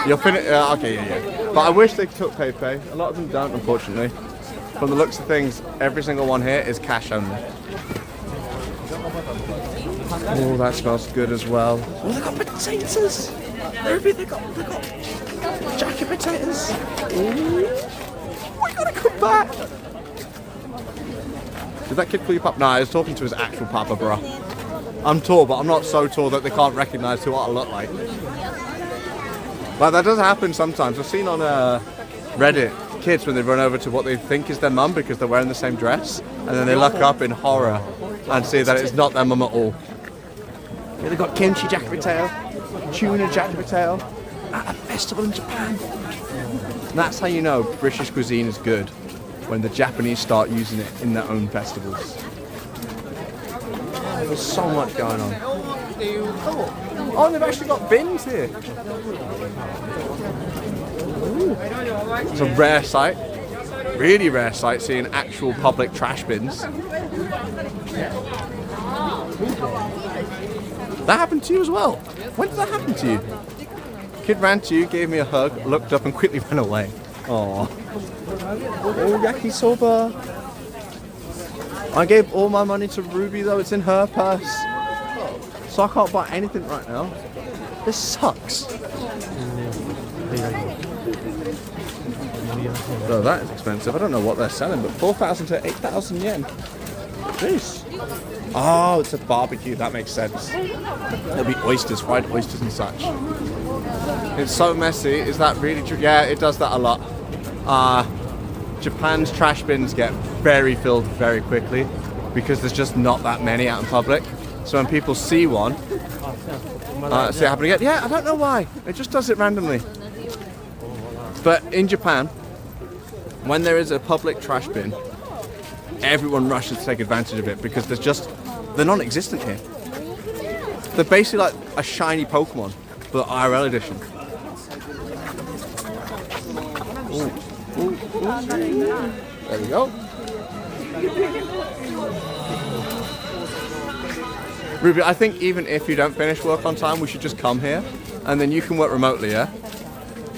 You'll finish. Okay, yeah. But I wish they took PayPay. A lot of them don't, unfortunately. From the looks of things, every single one here is cash only. Oh, that smells good as well. Oh, they got potatoes. Ruby, they got jacket potatoes. Ooh. We gotta come back. Did that kid call you Papa? No, I was talking to his actual Papa, bro. I'm tall, but I'm not so tall that they can't recognise who I look like. But that does happen sometimes. I've seen on Reddit kids when they run over to what they think is their mum because they're wearing the same dress, and then they look up in horror and see that it's not their mum at all. Yeah, they've got kimchi jacket potato, tuna jacket potato at a festival in Japan. And that's how you know British cuisine is good. when the Japanese start using it in their own festivals. Oh, there's so much going on. Oh, they've actually got bins here. Ooh. It's a rare sight. Really rare sight seeing actual public trash bins. That happened to you as well? When did that happen to you? Kid ran to you, gave me a hug, looked up and quickly ran away. Aww. Oh, yakisoba. I gave all my money to Ruby though, it's in her purse. So I can't buy anything right now. This sucks. Oh, that is expensive. I don't know what they're selling, but 4,000 to 8,000 yen. Jeez. Oh, it's a barbecue. That makes sense. There'll be oysters, fried oysters and such. It's so messy. Is that really true? Yeah, it does that a lot. Japan's trash bins get very filled very quickly because there's just not that many out in public. So when people see one, see it happen again. Yeah, I don't know why. It just does it randomly. But in Japan, when there is a public trash bin, everyone rushes to take advantage of it because they're non-existent here. They're basically like a shiny Pokemon, but IRL edition. Ooh, ooh, ooh. There we go. Ruby, I think even if you don't finish work on time, we should just come here, and then you can work remotely, yeah?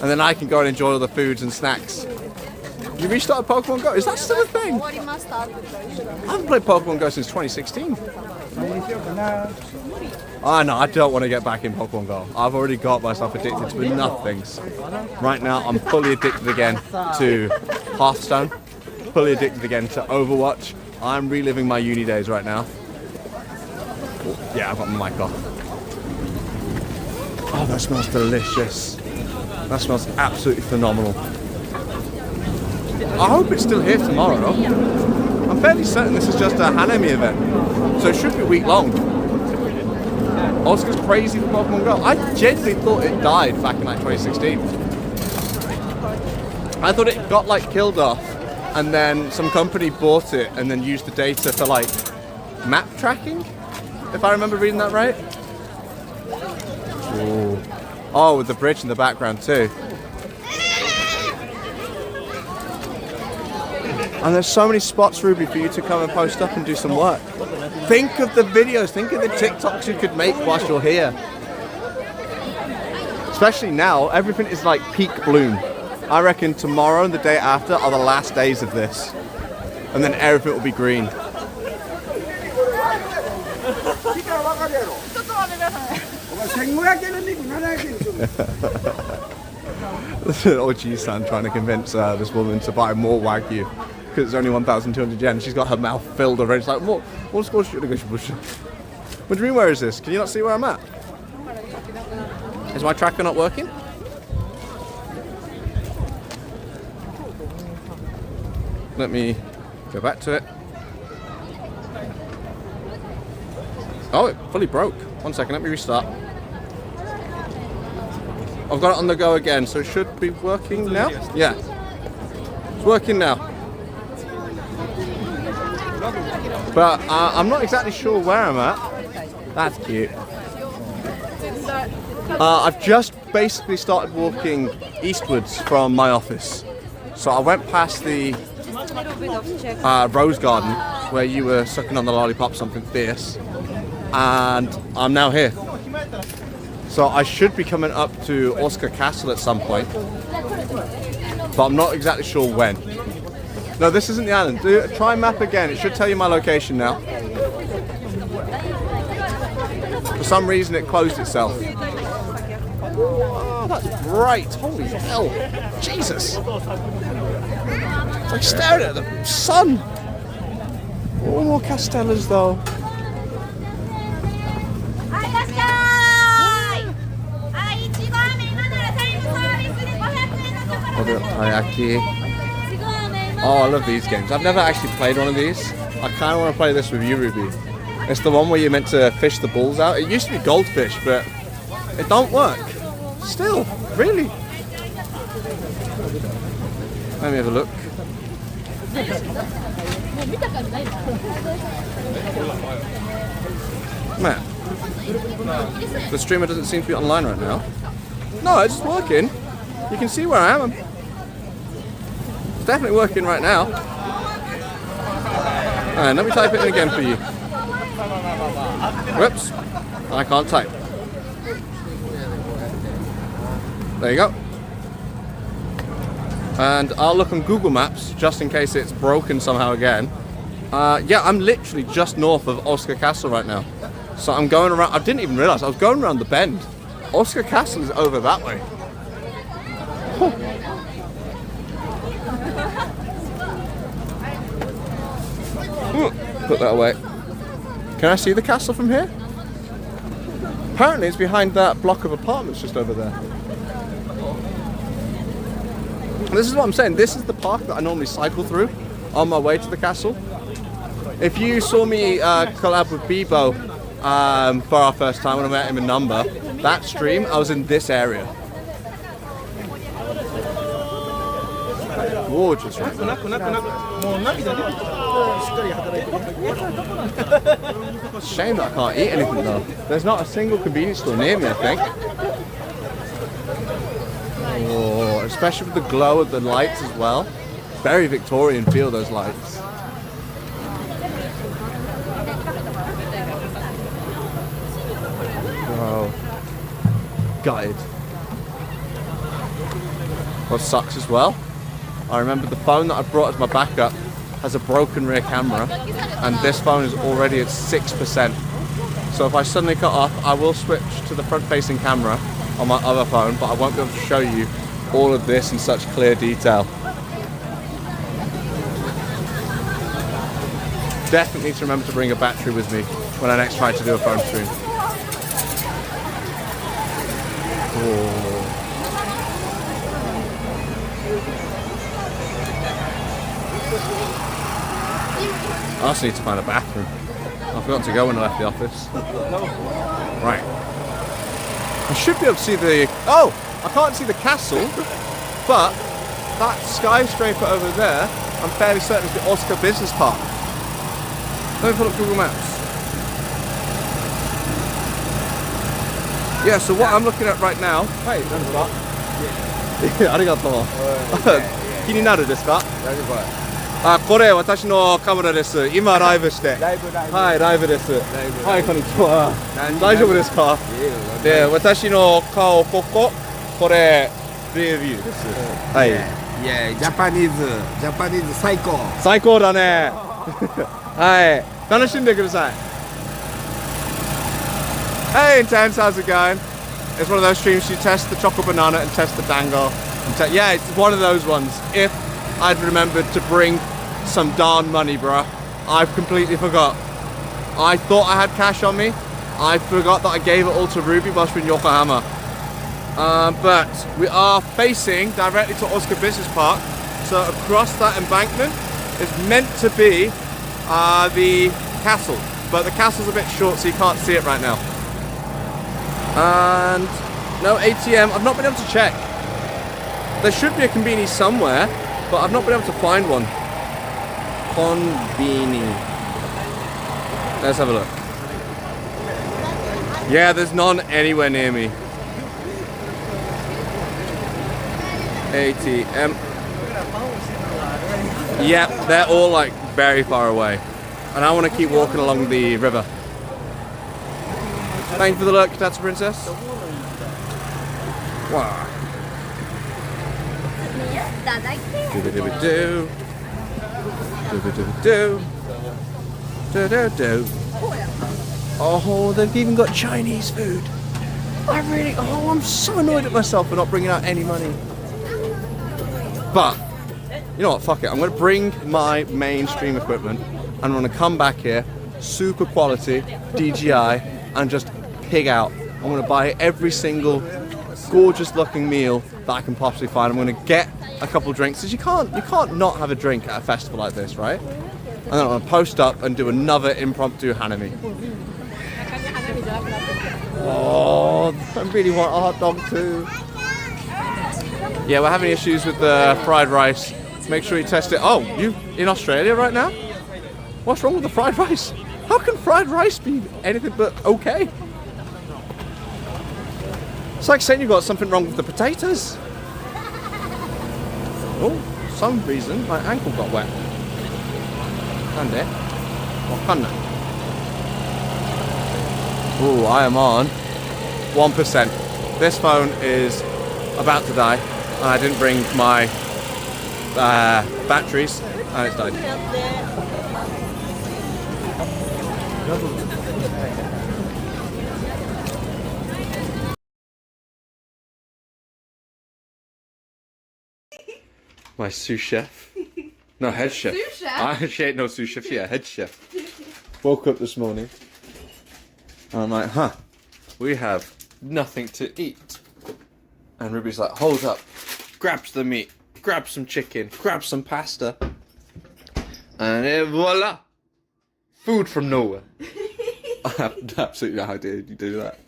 And then I can go and enjoy all the foods and snacks. You restarted Pokemon Go? Is that still a thing? I haven't played Pokemon Go since 2016. Oh no, I don't want to get back in Pokemon Go. I've already got myself addicted to enough things. Right now, I'm fully addicted again to Hearthstone. Fully addicted again to Overwatch. I'm reliving my uni days right now. Oh, yeah, I've got my mic off. Oh, that smells delicious. That smells absolutely phenomenal. I hope it's still here tomorrow. I'm fairly certain this is just a Hanami event, so it should be a week long. Osaka's crazy for Pokemon Go. I genuinely thought it died back in like 2016. I thought it got like killed off, and then some company bought it and then used the data for like map tracking, if I remember reading that right. Ooh. Oh, with the bridge in the background too. And there's so many spots, Ruby, for you to come and post up and do some work. Think of the videos, think of the TikToks you could make whilst you're here. Especially now, everything is like peak bloom. I reckon tomorrow and the day after are the last days of this. And then everything will be green. Oji-san trying to convince this woman to buy more Wagyu because it's only 1,200 yen. She's got her mouth filled already. She's like, what do you mean, where is this? Can you not see where I'm at? Is my tracker not working? Let me go back to it. Oh, it fully broke. 1 second, let me restart. I've got it on the go again, so it should be working now. Yeah, it's working now. But I'm not exactly sure where I'm at. That's cute. I've just basically started walking eastwards from my office. So I went past the Rose Garden where you were sucking on the lollipop, something fierce, and I'm now here. So I should be coming up to Osaka Castle at some point, but I'm not exactly sure when. No, this isn't the island. Try map again. It should tell you my location now. For some reason it closed itself. Oh, that's bright. Holy hell. Jesus. It's like staring at the sun. All more castellas though. Oh, I love these games. I've never actually played one of these. I kind of want to play this with you, Ruby. It's the one where you're meant to fish the balls out. It used to be goldfish, but it don't work. Still, really. Let me have a look. Man, the streamer doesn't seem to be online right now. No, it's just working. You can see where I am. It's definitely working right now. And let me type it in again for you. Whoops, I can't type. There you go. And I'll look on Google Maps just in case it's broken somehow again. Yeah, I'm literally just north of Osaka Castle right now. So I'm going around, I didn't even realize I was going around the bend. Osaka Castle is over that way. Put that away. Can I see the castle from here? Apparently it's behind that block of apartments just over there. This is what I'm saying, this is the park that I normally cycle through on my way to the castle. If you saw me collab with Bebo for our first time when I met him in Number, that stream, I was in this area. Gorgeous right now. Shame that I can't eat anything though. There's not a single convenience store near me, I think. Oh, especially with the glow of the lights as well. Very Victorian feel, those lights. Whoa. Gutted. What sucks as well, I remember the phone that I brought as my backup has a broken rear camera, and this phone is already at 6%. So if I suddenly cut off, I will switch to the front-facing camera on my other phone, but I won't be able to show you all of this in such clear detail. Definitely need to remember to bring a battery with me when I next try to do a phone stream. Oh. I also need to find a bathroom. I forgot to go when I left the office. Right. I should be able to see the... Oh! I can't see the castle, but that skyscraper over there, I'm fairly certain is the Osaka Business Park. Let me pull up Google Maps. Yeah, so what I'm looking at right now... Hey, arigato. 気になるですか? あ、これ私のカメラです。今ライブして。はい、ライブです。はい、こんにちは。大丈夫ですか？で、私の顔これレビューです。はい。いや、ジャパニーズ最高。最高だね。はい、楽しんでください。Hey, Intense, how's it going? It's one of those streams you test the chocolate banana and test the dango. Yeah, it's one of those ones. If I'd remembered to bring some darn money, bruh. I've completely forgot. I thought I had cash on me. I forgot that I gave it all to Ruby whilst we're in Yokohama. But we are facing directly to Osaka Business Park. So across that embankment is meant to be the castle. But the castle's a bit short, so you can't see it right now. And no ATM. I've not been able to check. There should be a convenience somewhere, but I've not been able to find one. Konbini. Let's have a look. Yeah, there's none anywhere near me. ATM. Yep, they're all like very far away. And I want to keep walking along the river. Thank you for the look, that's a princess. Wow. Do-ba-do-ba-do. Do-ba-do-ba-do. Do-do-do. Oh, they've even got Chinese food. I'm so annoyed at myself for not bringing out any money. But, you know what, fuck it. I'm going to bring my mainstream equipment and I'm going to come back here, super quality, DJI, and just pig out. I'm going to buy every single gorgeous looking meal that I can possibly find. I'm going to get a couple drinks, because you can't not have a drink at a festival like this, right? And then I'm going to post up and do another impromptu hanami. Oh, I really want a hot dog too. Yeah, we're having issues with the fried rice. Make sure you test it. Oh, you in Australia right now? What's wrong with the fried rice? How can fried rice be anything but okay? It's like saying you got something wrong with the potatoes. Oh, some reason my ankle got wet. Oh, I am on 1%. This phone is about to die. I didn't bring my batteries and it's died. My sous chef. No, head chef. Sous chef? She ain't no sous chef, yeah, head chef. Woke up this morning and I'm like, huh, we have nothing to eat. And Ruby's like, hold up, grabs the meat, grabs some chicken, grabs some pasta, and voila! Food from nowhere. I have absolutely no idea you do that.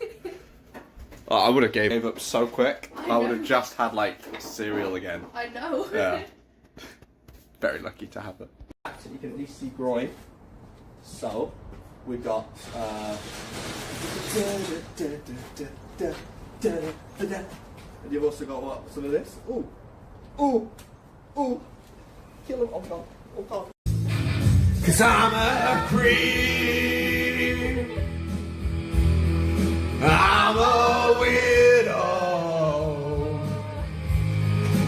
Oh, I would have gave up so quick. I would have just had like cereal again. I know. Yeah. Very lucky to have it. So you can at least see groin. So we got and you've also got what? Some of this. Ooh. Ooh. Ooh. Kill him. Oh god. Oh god. 'Cause I'm a creep. I'm a widow.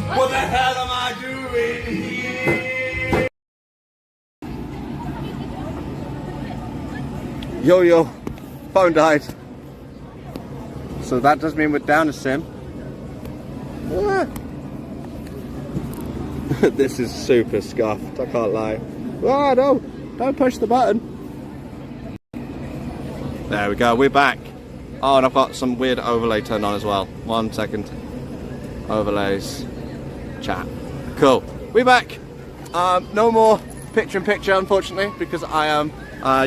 What the hell am I doing here? Yo, phone died. So that does mean we're down a sim. Ah. This is super scuffed, I can't lie. Oh no, don't push the button. There we go, we're back. Oh, and I've got some weird overlay turned on as well. 1 second. Overlays. Chat. Cool. We're back. No more picture in picture, unfortunately, because I am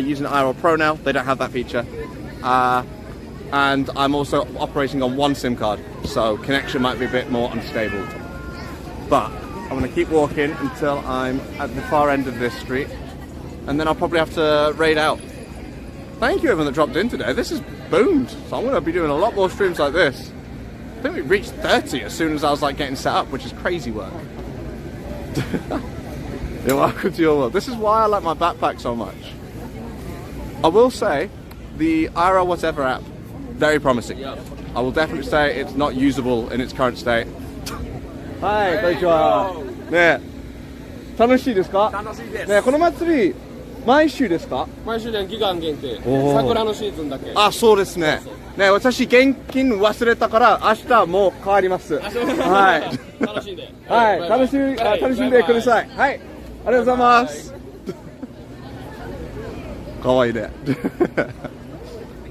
using IRL Pro now. They don't have that feature. And I'm also operating on 1 SIM card, so connection might be a bit more unstable. But I'm going to keep walking until I'm at the far end of this street, and then I'll probably have to raid out. Thank you everyone that dropped in today. This has boomed, so I'm going to be doing a lot more streams like this. I think we reached 30 as soon as I was like getting set up, which is crazy work. You're welcome to your world. This is why I like my backpack so much. I will say, the IRL Whatever app, very promising. I will definitely say it's not usable in its current state. Hi, konnichiwa. ねえ、楽しいですか？楽しいです。ねえ、この祭り毎週ですか？毎週で期間限定。おー。桜のシーズンだけ。あ、そうですね。ねえ、私現金忘れたから明日もう帰ります。はい。楽しんで。はい、楽しんでください。はい、ありがとうございます。かわいいね。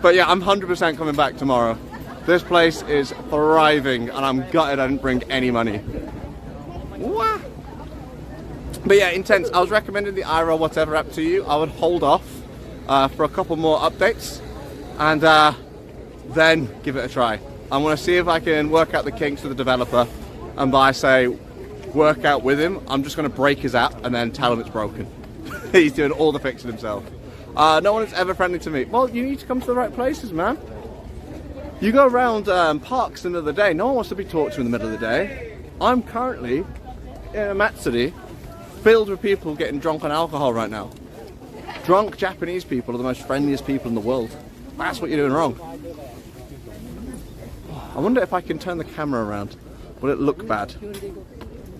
But yeah, I'm 100% coming back tomorrow. This place is thriving, and I'm gutted I didn't bring any money. Wah. But yeah, intense. I was recommending the IRL Whatever app to you. I would hold off for a couple more updates, and then give it a try. I'm going to see if I can work out the kinks with the developer, and by say work out with him, I'm just going to break his app and then tell him it's broken. He's doing all the fixing himself. No one is ever friendly to me. Well, you need to come to the right places, man. You go around parks in the middle of the day, no one wants to be talked to in the middle of the day. I'm currently in a matsuri filled with people getting drunk on alcohol right now. Drunk Japanese people are the most friendliest people in the world. That's what you're doing wrong. I wonder if I can turn the camera around. Will it look bad?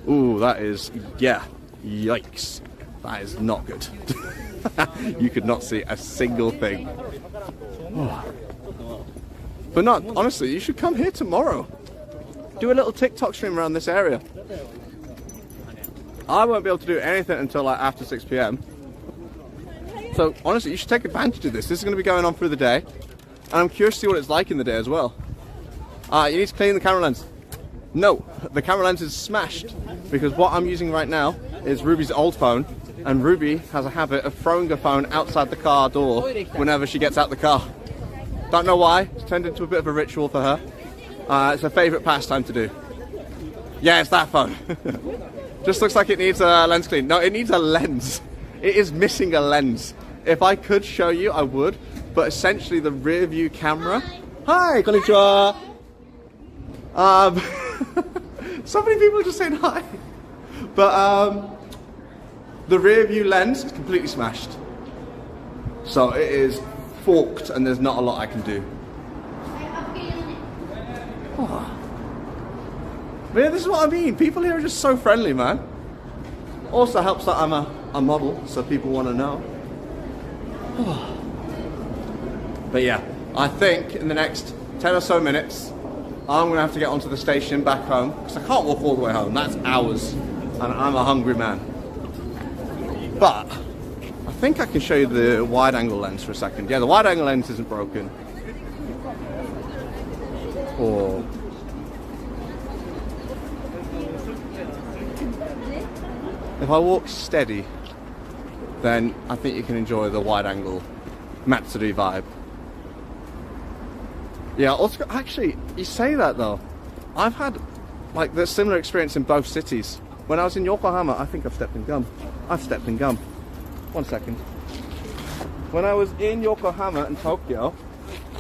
Ooh, that is, yeah, yikes. That is not good. You could not see a single thing. But no, honestly, you should come here tomorrow. Do a little TikTok stream around this area. I won't be able to do anything until like after 6 PM. So honestly, you should take advantage of this. This is going to be going on through the day. And I'm curious to see what it's like in the day as well. You need to clean the camera lens. No, the camera lens is smashed. Because what I'm using right now is Ruby's old phone. And Ruby has a habit of throwing her phone outside the car door whenever she gets out the car. Don't know why, it's turned into a bit of a ritual for her. It's her favourite pastime to do. Yeah, it's that phone. Just looks like it needs a lens clean. No, it needs a lens. It is missing a lens. If I could show you, I would. But essentially the rear view camera... Hi, konnichiwa! So many people are just saying hi. But the rear view lens is completely smashed. So it is forked and there's not a lot I can do. Oh. But yeah, this is what I mean. People here are just so friendly, man. Also helps that I'm a model, so people want to know. Oh. But yeah, I think in the next 10 or so minutes, I'm going to have to get onto the station back home, because I can't walk all the way home. That's hours, and I'm a hungry man. But I think I can show you the wide-angle lens for a second. Yeah, the wide-angle lens isn't broken. Oh. If I walk steady, then I think you can enjoy the wide-angle Matsuri vibe. Yeah, also, actually, you say that though. I've had like the similar experience in both cities. When I was in Yokohama, I think I've stepped in gum. I've stepped in gum. 1 second. When I was in Yokohama and Tokyo,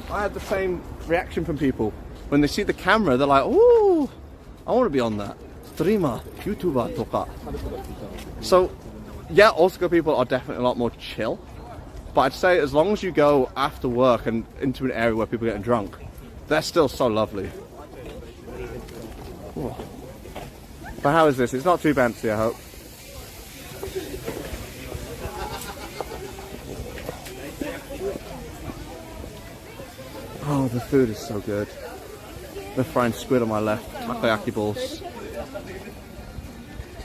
I had the same reaction from people. When they see the camera, they're like, ooh, I want to be on that. Streamer, YouTuber, toka. So, yeah, Osaka people are definitely a lot more chill. But I'd say as long as you go after work and into an area where people are getting drunk, they're still so lovely. Ooh. But how is this? It's not too fancy, I hope. Oh, the food is so good. They're frying squid on my left, takoyaki balls.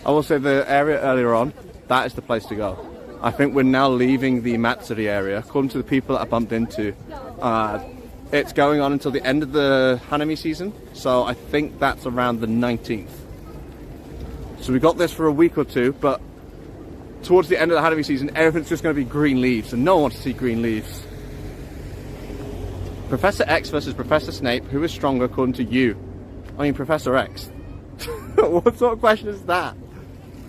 I will say the area earlier on, that is the place to go. I think we're now leaving the Matsuri area. According to the people that I bumped into, it's going on until the end of the Hanami season. So I think that's around the 19th. So we got this for a week or two, but towards the end of the Hanami season, everything's just going to be green leaves, and no one wants to see green leaves. Professor X versus Professor Snape, who is stronger according to you? I mean, Professor X. What sort of question is that?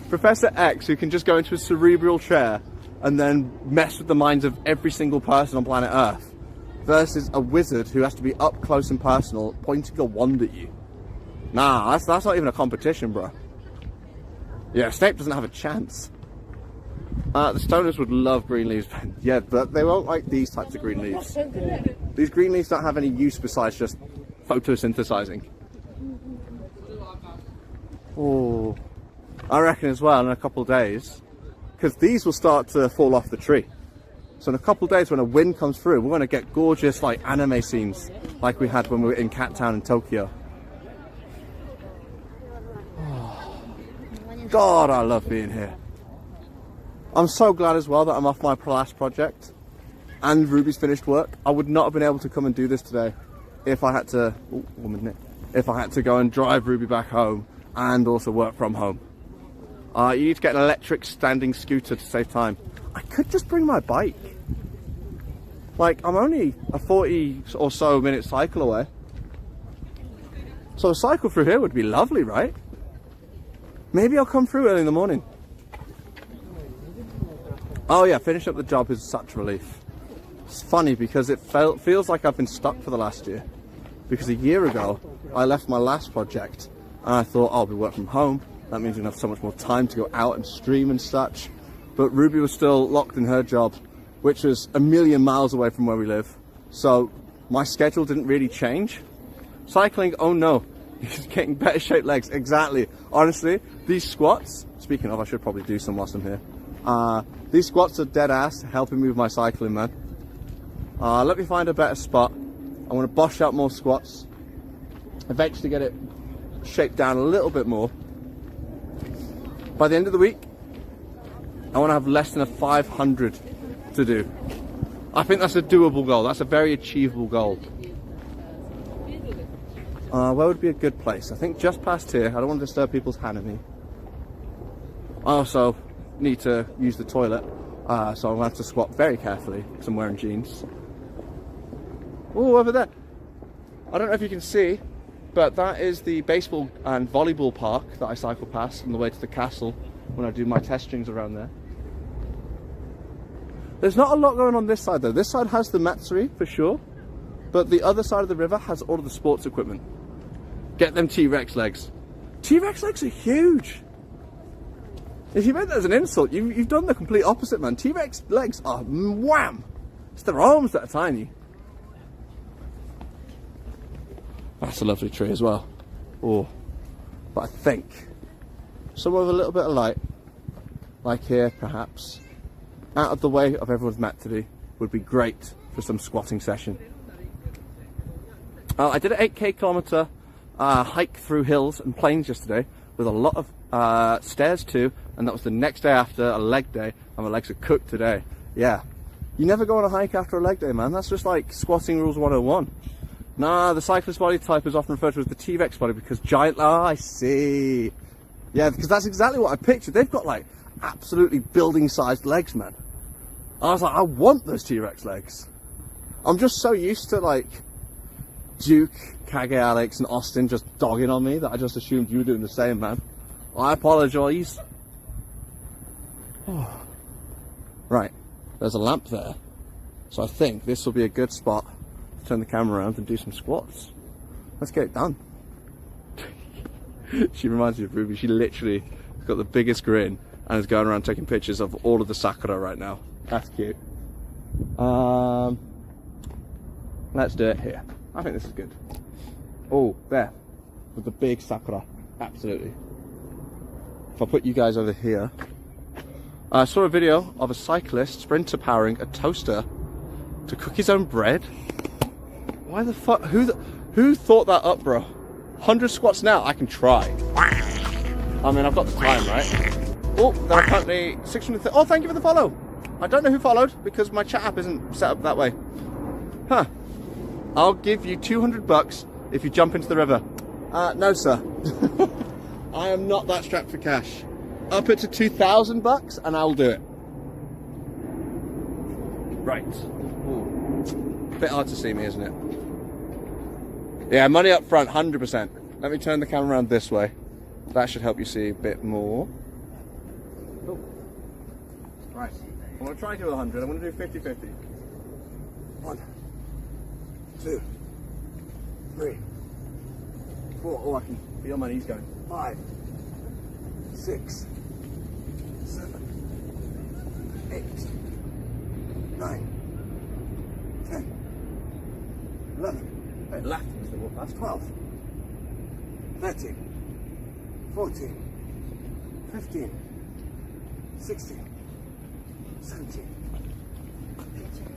Professor X, who can just go into a cerebral chair and then mess with the minds of every single person on planet Earth, versus a wizard who has to be up close and personal, pointing a wand at you. Nah, that's not even a competition, bro. Yeah, Snape doesn't have a chance. The stoners would love green leaves, yeah, but they won't like these types of green leaves. These green leaves don't have any use besides just photosynthesizing. Oh, I reckon as well in a couple of days, because these will start to fall off the tree. So in a couple of days when a wind comes through, we're going to get gorgeous like anime scenes like we had when we were in Cat Town in Tokyo. Oh, God, I love being here. I'm so glad as well that I'm off my last project and Ruby's finished work. I would not have been able to come and do this today if I had to, if I had to go and drive Ruby back home and also work from home. You need to get an electric standing scooter to save time. I could just bring my bike. Like, I'm only a 40 or so minute cycle away. So a cycle through here would be lovely, right? Maybe I'll come through early in the morning. Oh yeah, finishing up the job is such a relief. It's funny because it feels like I've been stuck for the last year. Because a year ago, I left my last project and I thought, I'll be working from home. That means I'm gonna have so much more time to go out and stream and such. But Ruby was still locked in her job, which was a million miles away from where we live. So my schedule didn't really change. Cycling, oh no, he's getting better shaped legs, exactly. Honestly, these squats, speaking of, I should probably do some whilst I'm here. These squats are dead ass helping me with my cycling, man. Let me find a better spot. I want to bosh out more squats. Eventually get it shaped down a little bit more. By the end of the week, I want to have less than a 500 to do. I think that's a doable goal. That's a very achievable goal. Where would be a good place? I think just past here. I don't want to disturb people's hanami. I also need to use the toilet, so I'm going to have to squat very carefully because I'm wearing jeans. Oh, over there. I don't know if you can see, But that is the baseball and volleyball park that I cycle past on the way to the castle when I do my test strings around there. There's not a lot going on this side though. This side has the Matsuri for sure, but the other side of the river has all of the sports equipment. Get them T-Rex legs. T-Rex legs are huge. If you meant that as an insult, you've done the complete opposite, man. T-Rex legs are wham! It's their arms that are tiny. That's a lovely tree as well. Oh, but I think somewhere with a little bit of light, like here perhaps, out of the way of everyone's Matsuri, would be great for some squatting session. I did an 8k kilometer hike through hills and plains yesterday with a lot of stairs too, and that was the next day after a leg day, and my legs are cooked today. Yeah, you never go on a hike after a leg day, man. That's just like squatting rules 101. Nah, the cyclist body type is often referred to as the T-Rex body because giant... Oh, I see. Yeah, because that's exactly what I pictured. They've got like absolutely building-sized legs, man. I was like, I want those T-Rex legs. I'm just so used to like Duke, Kage Alex and Austin just dogging on me that I just assumed you were doing the same, man. I apologise. Oh. Right, there's a lamp there. So I think this will be a good spot to turn the camera around and do some squats. Let's get it done. She reminds me of Ruby. She literally has got the biggest grin and is going around taking pictures of all of the sakura right now. That's cute. Let's do it here. I think this is good. Oh, there. With the big sakura. Absolutely. If I put you guys over here. I saw a video of a cyclist sprinter powering a toaster to cook his own bread. Why the fuck? Who thought that up, bro? 100 squats now? I can try. I mean, I've got the time, right? Oh, there are currently 630. Oh, thank you for the follow. I don't know who followed because my chat app isn't set up that way. Huh. I'll give you 200 bucks if you jump into the river. No, sir. I am not that strapped for cash. Up it to 2,000 bucks and I'll do it. Right. Ooh. Bit hard to see me, isn't it? Yeah, money up front, 100%. Let me turn the camera around this way. That should help you see a bit more. Oh. Right. I'm going to try and do 100. I'm going to do 50-50. 1, 2, 3, 4. Oh, I can feel my knees going. 5, 6, 7, 8, 9, 10, 11. Wait, left is the walk. That's 12, 13, 14, 15, 16, 17, 18,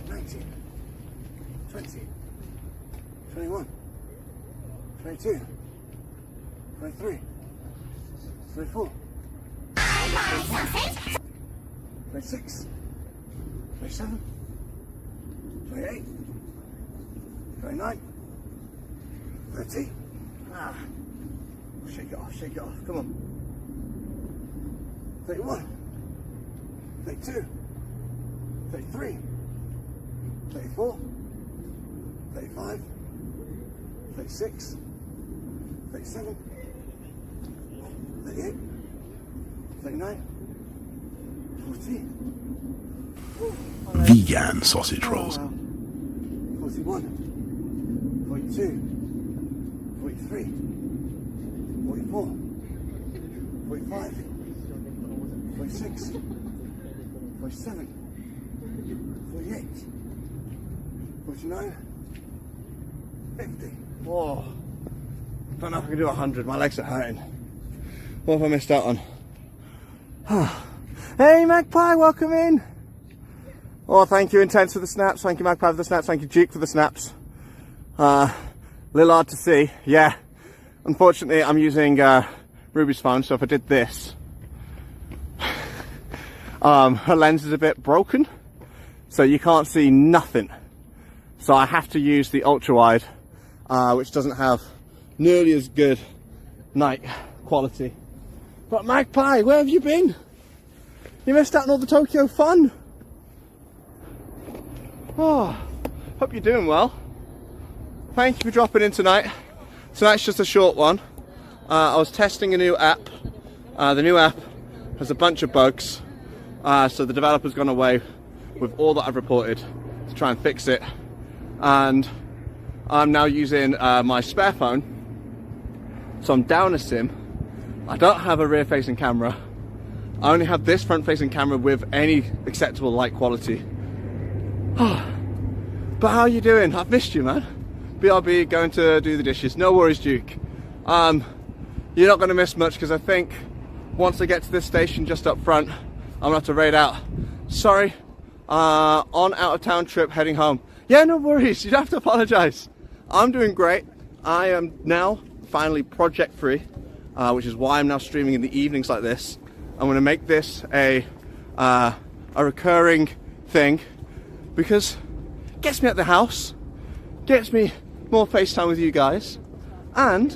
19, 20, 21, 22, 23, 24, 26, 27, 28, 29, 30. Ah, shake it off, shake it off. Come on. 31, 32, 33, 34, 35, 36, 37, 38, 39, 40. Vegan sausage rolls. 41, 42, 43, 44, 45, 46, 47, 48, 49, 50. Whoa. Don't know if I can do 100. My legs are hurting. What have I missed out on? Hey Magpie, welcome in. Oh, thank you Intense for the snaps. Thank you Magpie for the snaps. Thank you Duke for the snaps. Little hard to see. Yeah. Unfortunately, I'm using Ruby's phone, so if I did this, her lens is a bit broken, so you can't see nothing. So I have to use the ultra wide, which doesn't have nearly as good night quality. But Magpie, where have you been? You missed out on all the Tokyo fun. Oh, hope you're doing well. thank you for dropping in tonight. Tonight's just a short one. I was testing a new app. The new app has a bunch of bugs. So the developer's gone away with all that I've reported to try and fix it. And I'm now using my spare phone. So I'm down a SIM. I don't have a rear-facing camera. I only have this front-facing camera with any acceptable light quality. But how are you doing? I've missed you, man. BRB, going to do the dishes. No worries, Duke. You're not going to miss much because I think once I get to this station just up front, I'm going to have to raid out. Sorry, on out-of-town trip heading home. Yeah, no worries. You don't have to apologise. I'm doing great. I am now finally project-free, which is why I'm now streaming in the evenings like this. I'm going to make this a recurring thing because it gets me at the house, gets me more FaceTime with you guys, and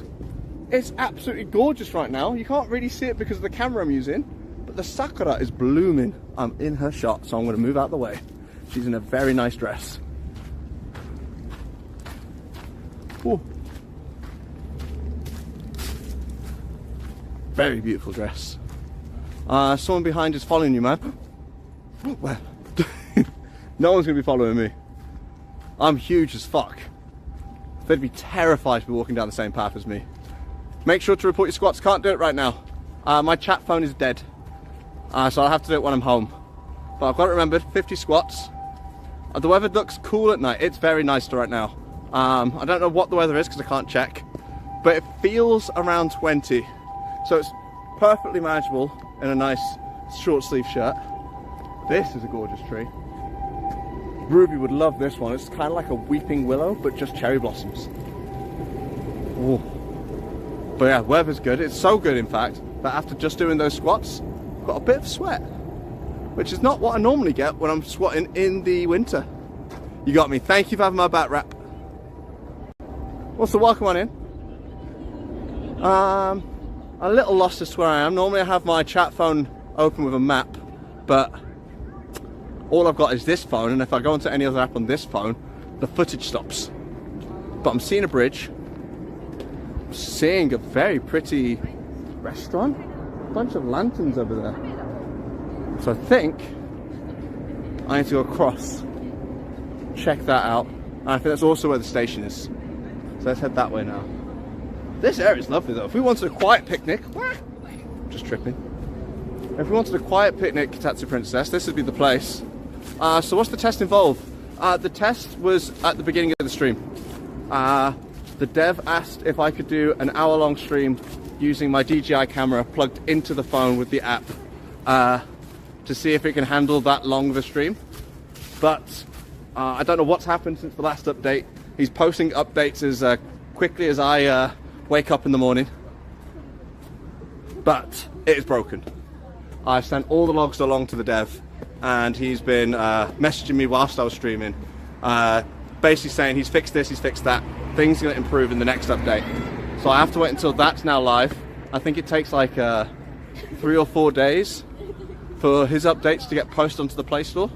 it's absolutely gorgeous right now. You can't really see it because of the camera I'm using, but the sakura is blooming. I'm in her shot, so I'm going to move out the way. She's in a very nice dress. Ooh. Very beautiful dress. Someone behind is following you, man. Well, no one's going to be following me. I'm huge as fuck. They'd be terrified to be walking down the same path as me. Make sure to report your squats. Can't do it right now. My chat phone is dead. So I'll have to do it when I'm home. But I've got it remembered, 50 squats. The weather looks cool at night. It's very nice right now. I don't know what the weather is because I can't check. But it feels around 20. So it's perfectly manageable in a nice short sleeve shirt. This is a gorgeous tree. Ruby would love this one. It's kind of like a weeping willow, but just cherry blossoms. Ooh. But yeah, weather's good. It's so good, in fact, that after just doing those squats, I've got a bit of sweat, which is not what I normally get when I'm squatting in the winter. You got me. Thank you for having my back wrap. What's the welcome on in? A little lost as to where I am. Normally I have my chat phone open with a map, but all I've got is this phone, and if I go onto any other app on this phone, the footage stops. But I'm seeing a bridge. I'm seeing a very pretty restaurant. A bunch of lanterns over there. So I think I need to go across, check that out. And I think that's also where the station is. So let's head that way now. This area is lovely though. If we wanted a quiet picnic, just tripping. If we wanted a quiet picnic, Katatsu Princess, this would be the place. So what's the test involve? The test was at the beginning of the stream. The dev asked if I could do an hour-long stream using my DJI camera plugged into the phone with the app to see if it can handle that long of a stream. But I don't know what's happened since the last update. He's posting updates as quickly as I wake up in the morning. But it is broken. I've sent all the logs along to the dev, and he's been messaging me whilst I was streaming, basically saying he's fixed this, he's fixed that, things are going to improve in the next update. So I have to wait until that's now live. I think it takes like 3 or 4 days for his updates to get posted onto the Play Store.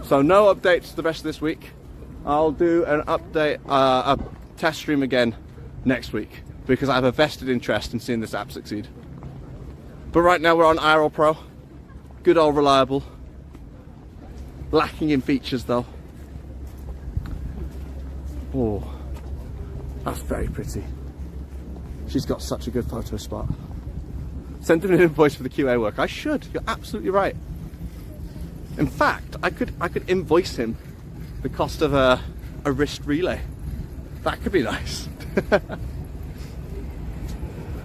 So no updates the rest of this week. I'll do an update, a test stream again next week, because I have a vested interest in seeing this app succeed. But right now we're on IRL Pro. Good old reliable. Lacking in features though. Oh, that's very pretty. She's got such a good photo spot. Send him an invoice for the QA work. I should. You're absolutely right. In fact, I could invoice him the cost of a wrist relay. That could be nice.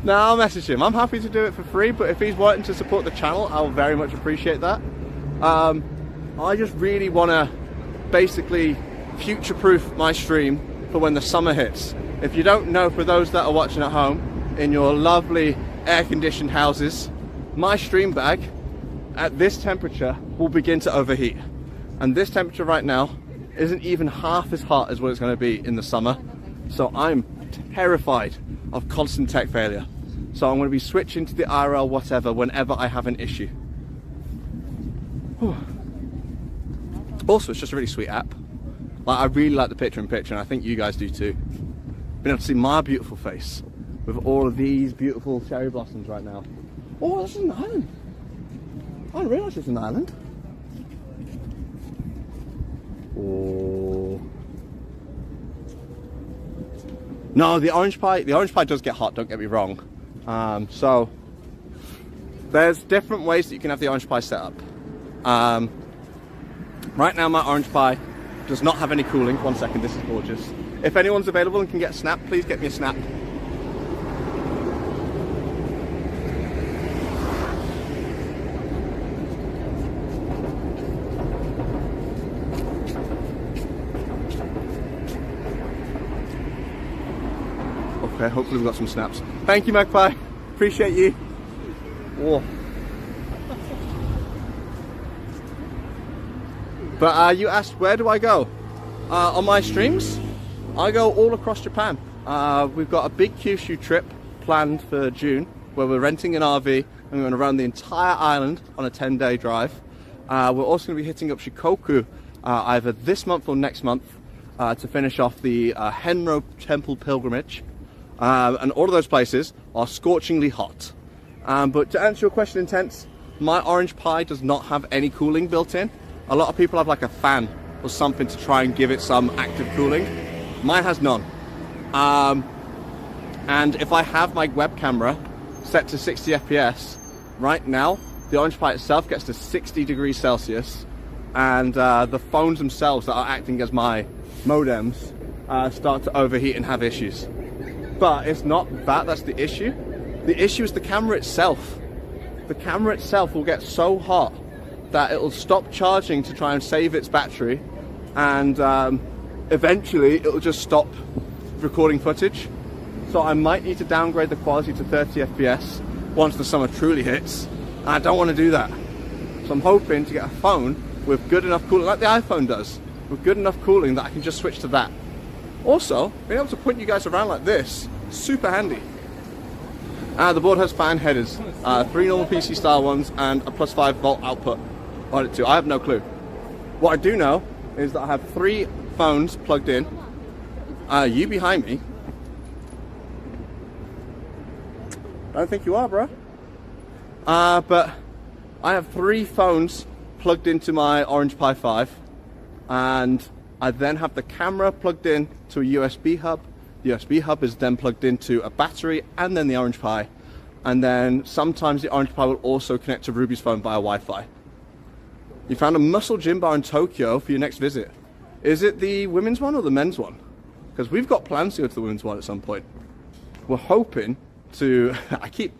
No, I'll message him. I'm happy to do it for free, but if he's wanting to support the channel, I'll very much appreciate that. I just really want to basically future-proof my stream for when the summer hits. If you don't know, for those that are watching at home, in your lovely air-conditioned houses, my stream bag at this temperature will begin to overheat. And this temperature right now isn't even half as hot as what it's going to be in the summer. So I'm terrified of constant tech failure. So I'm going to be switching to the IRL whatever whenever I have an issue. Whew. Also, it's just a really sweet app. Like, I really like the picture-in-picture, and I think you guys do too. Being able to see my beautiful face with all of these beautiful cherry blossoms right now. Oh, this is an island. I didn't realise it's an island. Oh. No, the orange pie does get hot, don't get me wrong. So there's different ways that you can have the orange pie set up. Right now my orange pie does not have any cooling. One second, this is gorgeous. If anyone's available and can get a snap, please get me a snap. Okay, hopefully we've got some snaps. Thank you, Magpie. Appreciate you. Whoa. But you asked, where do I go? On my streams, I go all across Japan. We've got a big Kyushu trip planned for June, where we're renting an RV and we're going to run the entire island on a 10-day drive. We're also going to be hitting up Shikoku either this month or next month to finish off the Henro Temple pilgrimage. And all of those places are scorchingly hot. But to answer your question, Intense, my orange pie does not have any cooling built in. A lot of people have like a fan or something to try and give it some active cooling. Mine has none. And if I have my web camera set to 60 FPS, right now, the orange pie itself gets to 60 degrees Celsius, and the phones themselves that are acting as my modems start to overheat and have issues. But it's not that's the issue. The issue is the camera itself. The camera itself will get so hot that it'll stop charging to try and save its battery, and eventually it'll just stop recording footage. So I might need to downgrade the quality to 30 FPS once the summer truly hits, and I don't want to do that. So I'm hoping to get a phone with good enough cooling, like the iPhone does, with good enough cooling that I can just switch to that. Also, being able to point you guys around like this, super handy. The board has fan headers, 3 normal PC style ones and a +5 volt output on it too. I have no clue. What I do know is that I have 3 phones plugged in. You behind me? I don't think you are, bro. But I have 3 phones plugged into my Orange Pi 5, and I then have the camera plugged in to a USB hub. The USB hub is then plugged into a battery and then the Orange Pi. And then sometimes the Orange Pi will also connect to Ruby's phone via Wi-Fi. You found a muscle gym bar in Tokyo for your next visit. Is it the women's one or the men's one? Because we've got plans to go to the women's one at some point. We're hoping to, I keep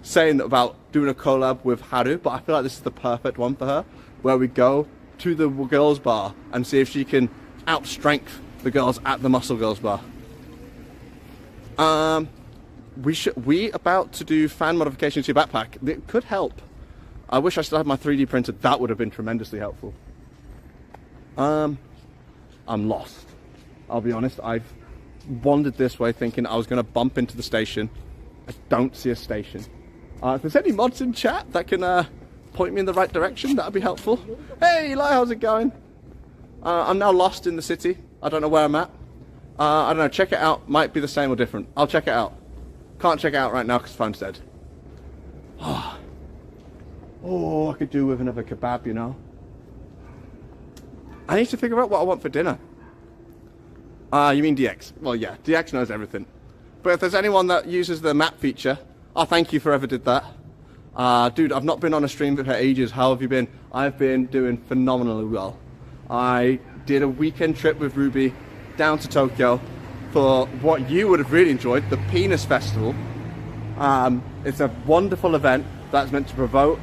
saying about doing a collab with Haru, but I feel like this is the perfect one for her, where we go to the girls bar and see if she can outstrength the girls at the Muscle Girls bar. We about to do fan modifications to your backpack. It could help. I wish I still had my 3D printer. That would have been tremendously helpful. I'm lost. I'll be honest. I've wandered this way thinking I was going to bump into the station. I don't see a station. If there's any mods in chat that can point me in the right direction, that would be helpful. Hey Eli, how's it going? I'm now lost in the city. I don't know where I'm at. I don't know, check it out. Might be the same or different. I'll check it out. Can't check it out right now because phone's dead. Oh, I could do with another kebab, you know. I need to figure out what I want for dinner. You mean DX? Well, yeah, DX knows everything. But if there's anyone that uses the map feature, thank you for whoever did that. Dude, I've not been on a stream for ages. How have you been? I've been doing phenomenally well. I did a weekend trip with Ruby down to Tokyo for what you would have really enjoyed, the Penis Festival. It's a wonderful event that's meant to promote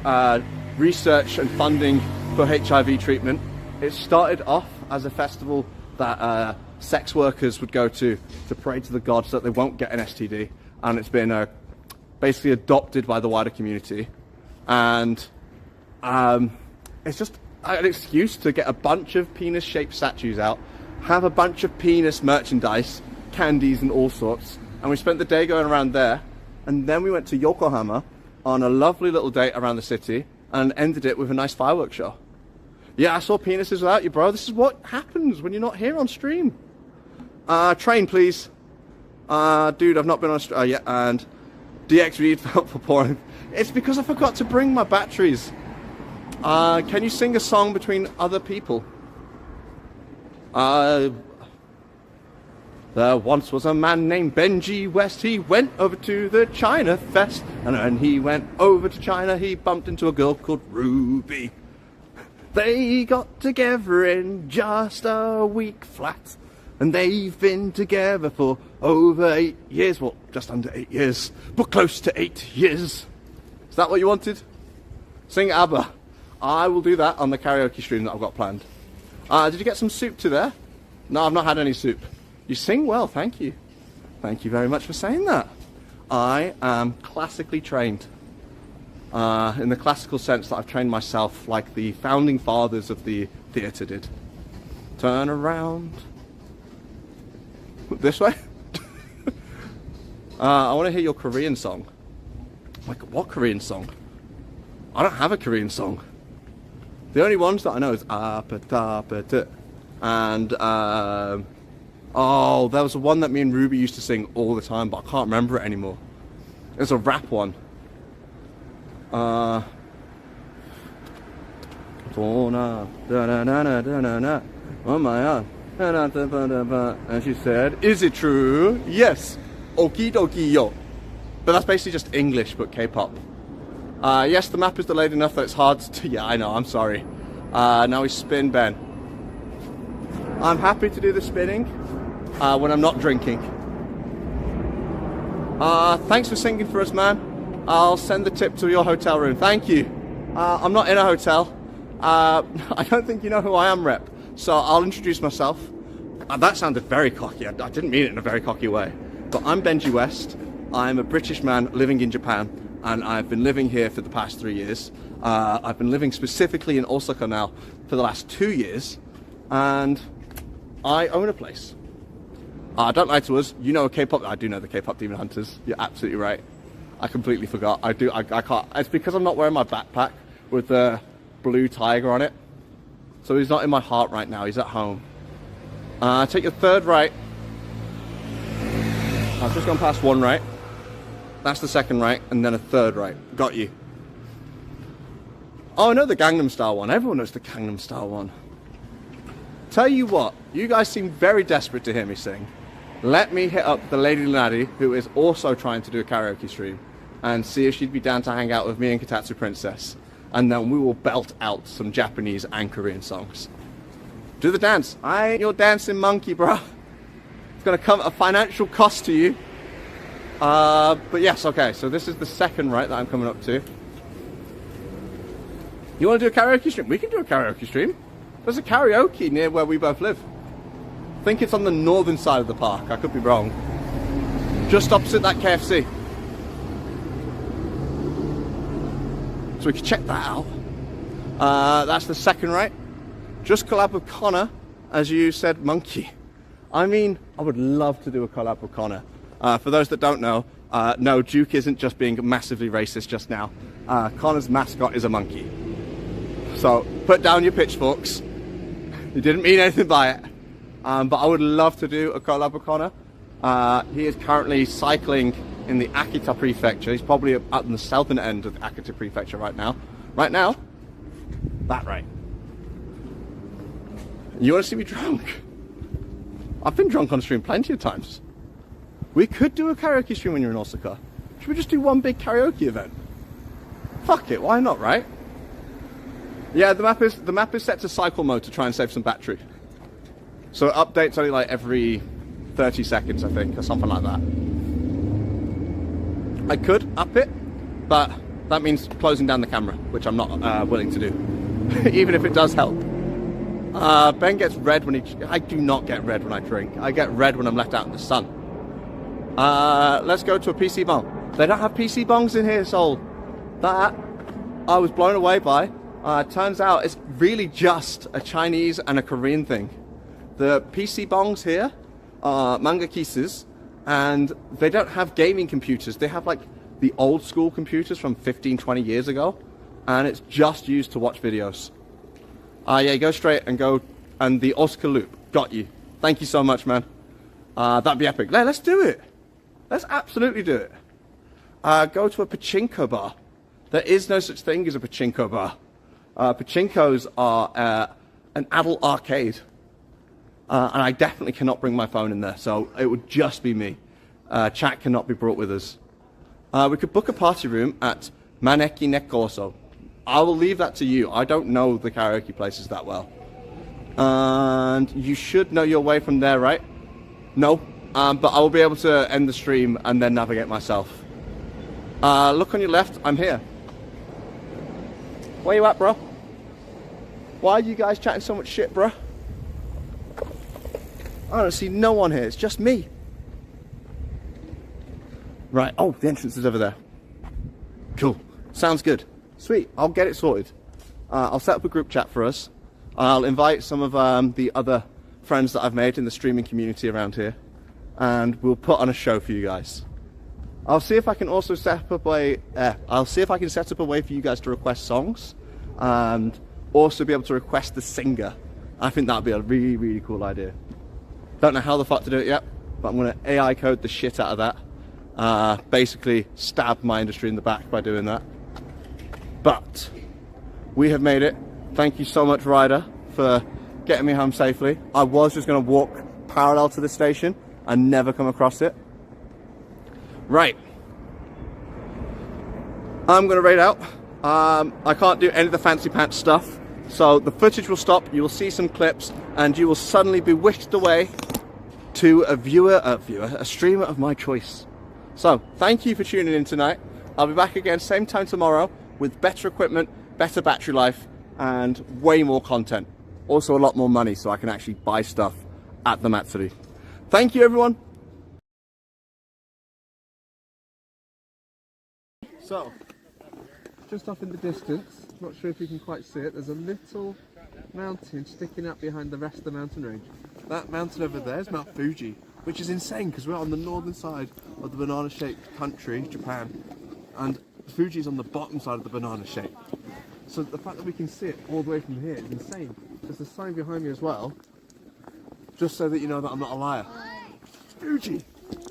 research and funding for HIV treatment. It started off as a festival that sex workers would go to pray to the gods that they won't get an STD, and it's been basically adopted by the wider community. And it's just an excuse to get a bunch of penis-shaped statues out, have a bunch of penis merchandise, candies and all sorts, and we spent the day going around there, and then we went to Yokohama on a lovely little date around the city and ended it with a nice fireworks show. Yeah, I saw penises without you, bro. This is what happens when you're not here on stream. Train, please. Dude, I've not been on stream yet. And DX read for pouring. It's because I forgot to bring my batteries. Can you sing a song between other people? There once was a man named Benji West. He went over to the China Fest. And when he went over to China, he bumped into a girl called Ruby. They got together in just a week flat. And they've been together for over 8 years. Well, just under 8 years. But close to 8 years. Is that what you wanted? Sing ABBA. I will do that on the karaoke stream that I've got planned. Did you get some soup to there? No, I've not had any soup. You sing well, thank you. Thank you very much for saying that. I am classically trained. In the classical sense that I've trained myself like the founding fathers of the theatre did. Turn around. This way? I want to hear your Korean song. Like, what Korean song? I don't have a Korean song. The only ones that I know is Apatapata. And, oh, there was one that me and Ruby used to sing all the time, but I can't remember it anymore. It's a rap one. Oh my god. And she said, is it true? Yes. Okie dokie yo. But that's basically just English, but K-pop. Yes, the map is delayed enough that it's hard to... Yeah, I know, I'm sorry. Now we spin, Ben. I'm happy to do the spinning when I'm not drinking. Thanks for singing for us, man. I'll send the tip to your hotel room. Thank you. I'm not in a hotel. I don't think you know who I am, Rep. So I'll introduce myself. That sounded very cocky. I didn't mean it in a very cocky way. But I'm Benji West. I'm a British man living in Japan. And I've been living here for the past 3 years. I've been living specifically in Osaka now for the last 2 years. And I own a place. Don't lie to us. You know a K-pop... I do know the K-pop Demon Hunters. You're absolutely right. I completely forgot. I can't... It's because I'm not wearing my backpack with the blue tiger on it. So he's not in my heart right now. He's at home. Take your third right. I've just gone past one right. That's the second right, and then a third right. Got you. Oh, I know the Gangnam Style one. Everyone knows the Gangnam Style one. Tell you what, you guys seem very desperate to hear me sing. Let me hit up the Lady Laddie, who is also trying to do a karaoke stream, and see if she'd be down to hang out with me and Katatsu Princess. And then we will belt out some Japanese and Korean songs. Do the dance. I ain't your dancing monkey, bro. It's gonna come at a financial cost to you. But yes, okay, so this is the second right that I'm coming up to. You want to do a karaoke stream? We can do a karaoke stream. There's a karaoke near where we both live. I think it's on the northern side of the park. I could be wrong. Just opposite that KFC. So we can check that out. That's the second right. Just collab with Connor, as you said, monkey. I mean, I would love to do a collab with Connor. For those that don't know, no, Duke isn't just being massively racist just now. Connor's mascot is a monkey. So, put down your pitchforks. You didn't mean anything by it. But I would love to do a collab with Connor. He is currently cycling in the Akita Prefecture. He's probably up in the southern end of the Akita Prefecture right now. Right now, that right. You want to see me drunk? I've been drunk on stream plenty of times. We could do a karaoke stream when you're in Osaka. Should we just do one big karaoke event? Fuck it, why not, right? Yeah, the map is set to cycle mode to try and save some battery. So it updates only like every 30 seconds, I think, or something like that. I could up it, but that means closing down the camera, which I'm not willing to do, even if it does help. Ben gets red when he... I do not get red when I drink. I get red when I'm left out in the sun. Let's go to a PC bong. They don't have PC bongs in here, Soul. That I was blown away by. Turns out it's really just a Chinese and a Korean thing. The PC bongs here are manga kisses, and they don't have gaming computers. They have like the old school computers from 15, 20 years ago, and it's just used to watch videos. Yeah, go straight and go, and the Osaka loop. Got you. Thank you so much, man. That'd be epic. Let's do it. Let's absolutely do it. Go to a pachinko bar. There is no such thing as a pachinko bar. Pachinkos are an adult arcade. And I definitely cannot bring my phone in there, so it would just be me. Chat cannot be brought with us. We could book a party room at Maneki Nekoso. I will leave that to you. I don't know the karaoke places that well. And you should know your way from there, right? No, but I will be able to end the stream and then navigate myself. Look on your left, I'm here. Where you at, bro? Why are you guys chatting so much shit, bro? I don't see no one here, it's just me. Right, oh, the entrance is over there. Cool, sounds good. Sweet, I'll get it sorted. I'll set up a group chat for us. I'll invite some of the other friends that I've made in the streaming community around here. And we'll put on a show for you guys. I'll see if I can also set up a way, set up a way for you guys to request songs. And also be able to request the singer. I think that'd be a really, really cool idea. Don't know how the fuck to do it yet, but I'm gonna AI code the shit out of that. Basically stab my industry in the back by doing that. But we have made it. Thank you so much, Ryder, for getting me home safely. I was just gonna walk parallel to the station and never come across it. Right. I'm gonna raid out. I can't do any of the fancy pants stuff, so the footage will stop, you will see some clips, and you will suddenly be whisked away to a streamer of my choice. So, thank you for tuning in tonight. I'll be back again same time tomorrow with better equipment, better battery life, and way more content. Also a lot more money so I can actually buy stuff at the Matsuri. Thank you, everyone. So, just off in the distance, not sure if you can quite see it, there's a little mountain sticking out behind the rest of the mountain range. That mountain over there is Mount Fuji, which is insane because we're on the northern side of the banana-shaped country, Japan, and Fuji's on the bottom side of the banana shape. So the fact that we can see it all the way from here is insane. There's a sign behind me as well, just so that you know that I'm not a liar. Fuji!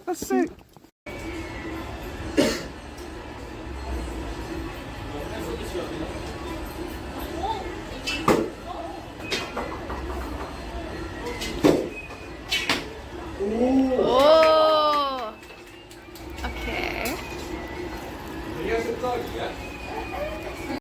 That's sick!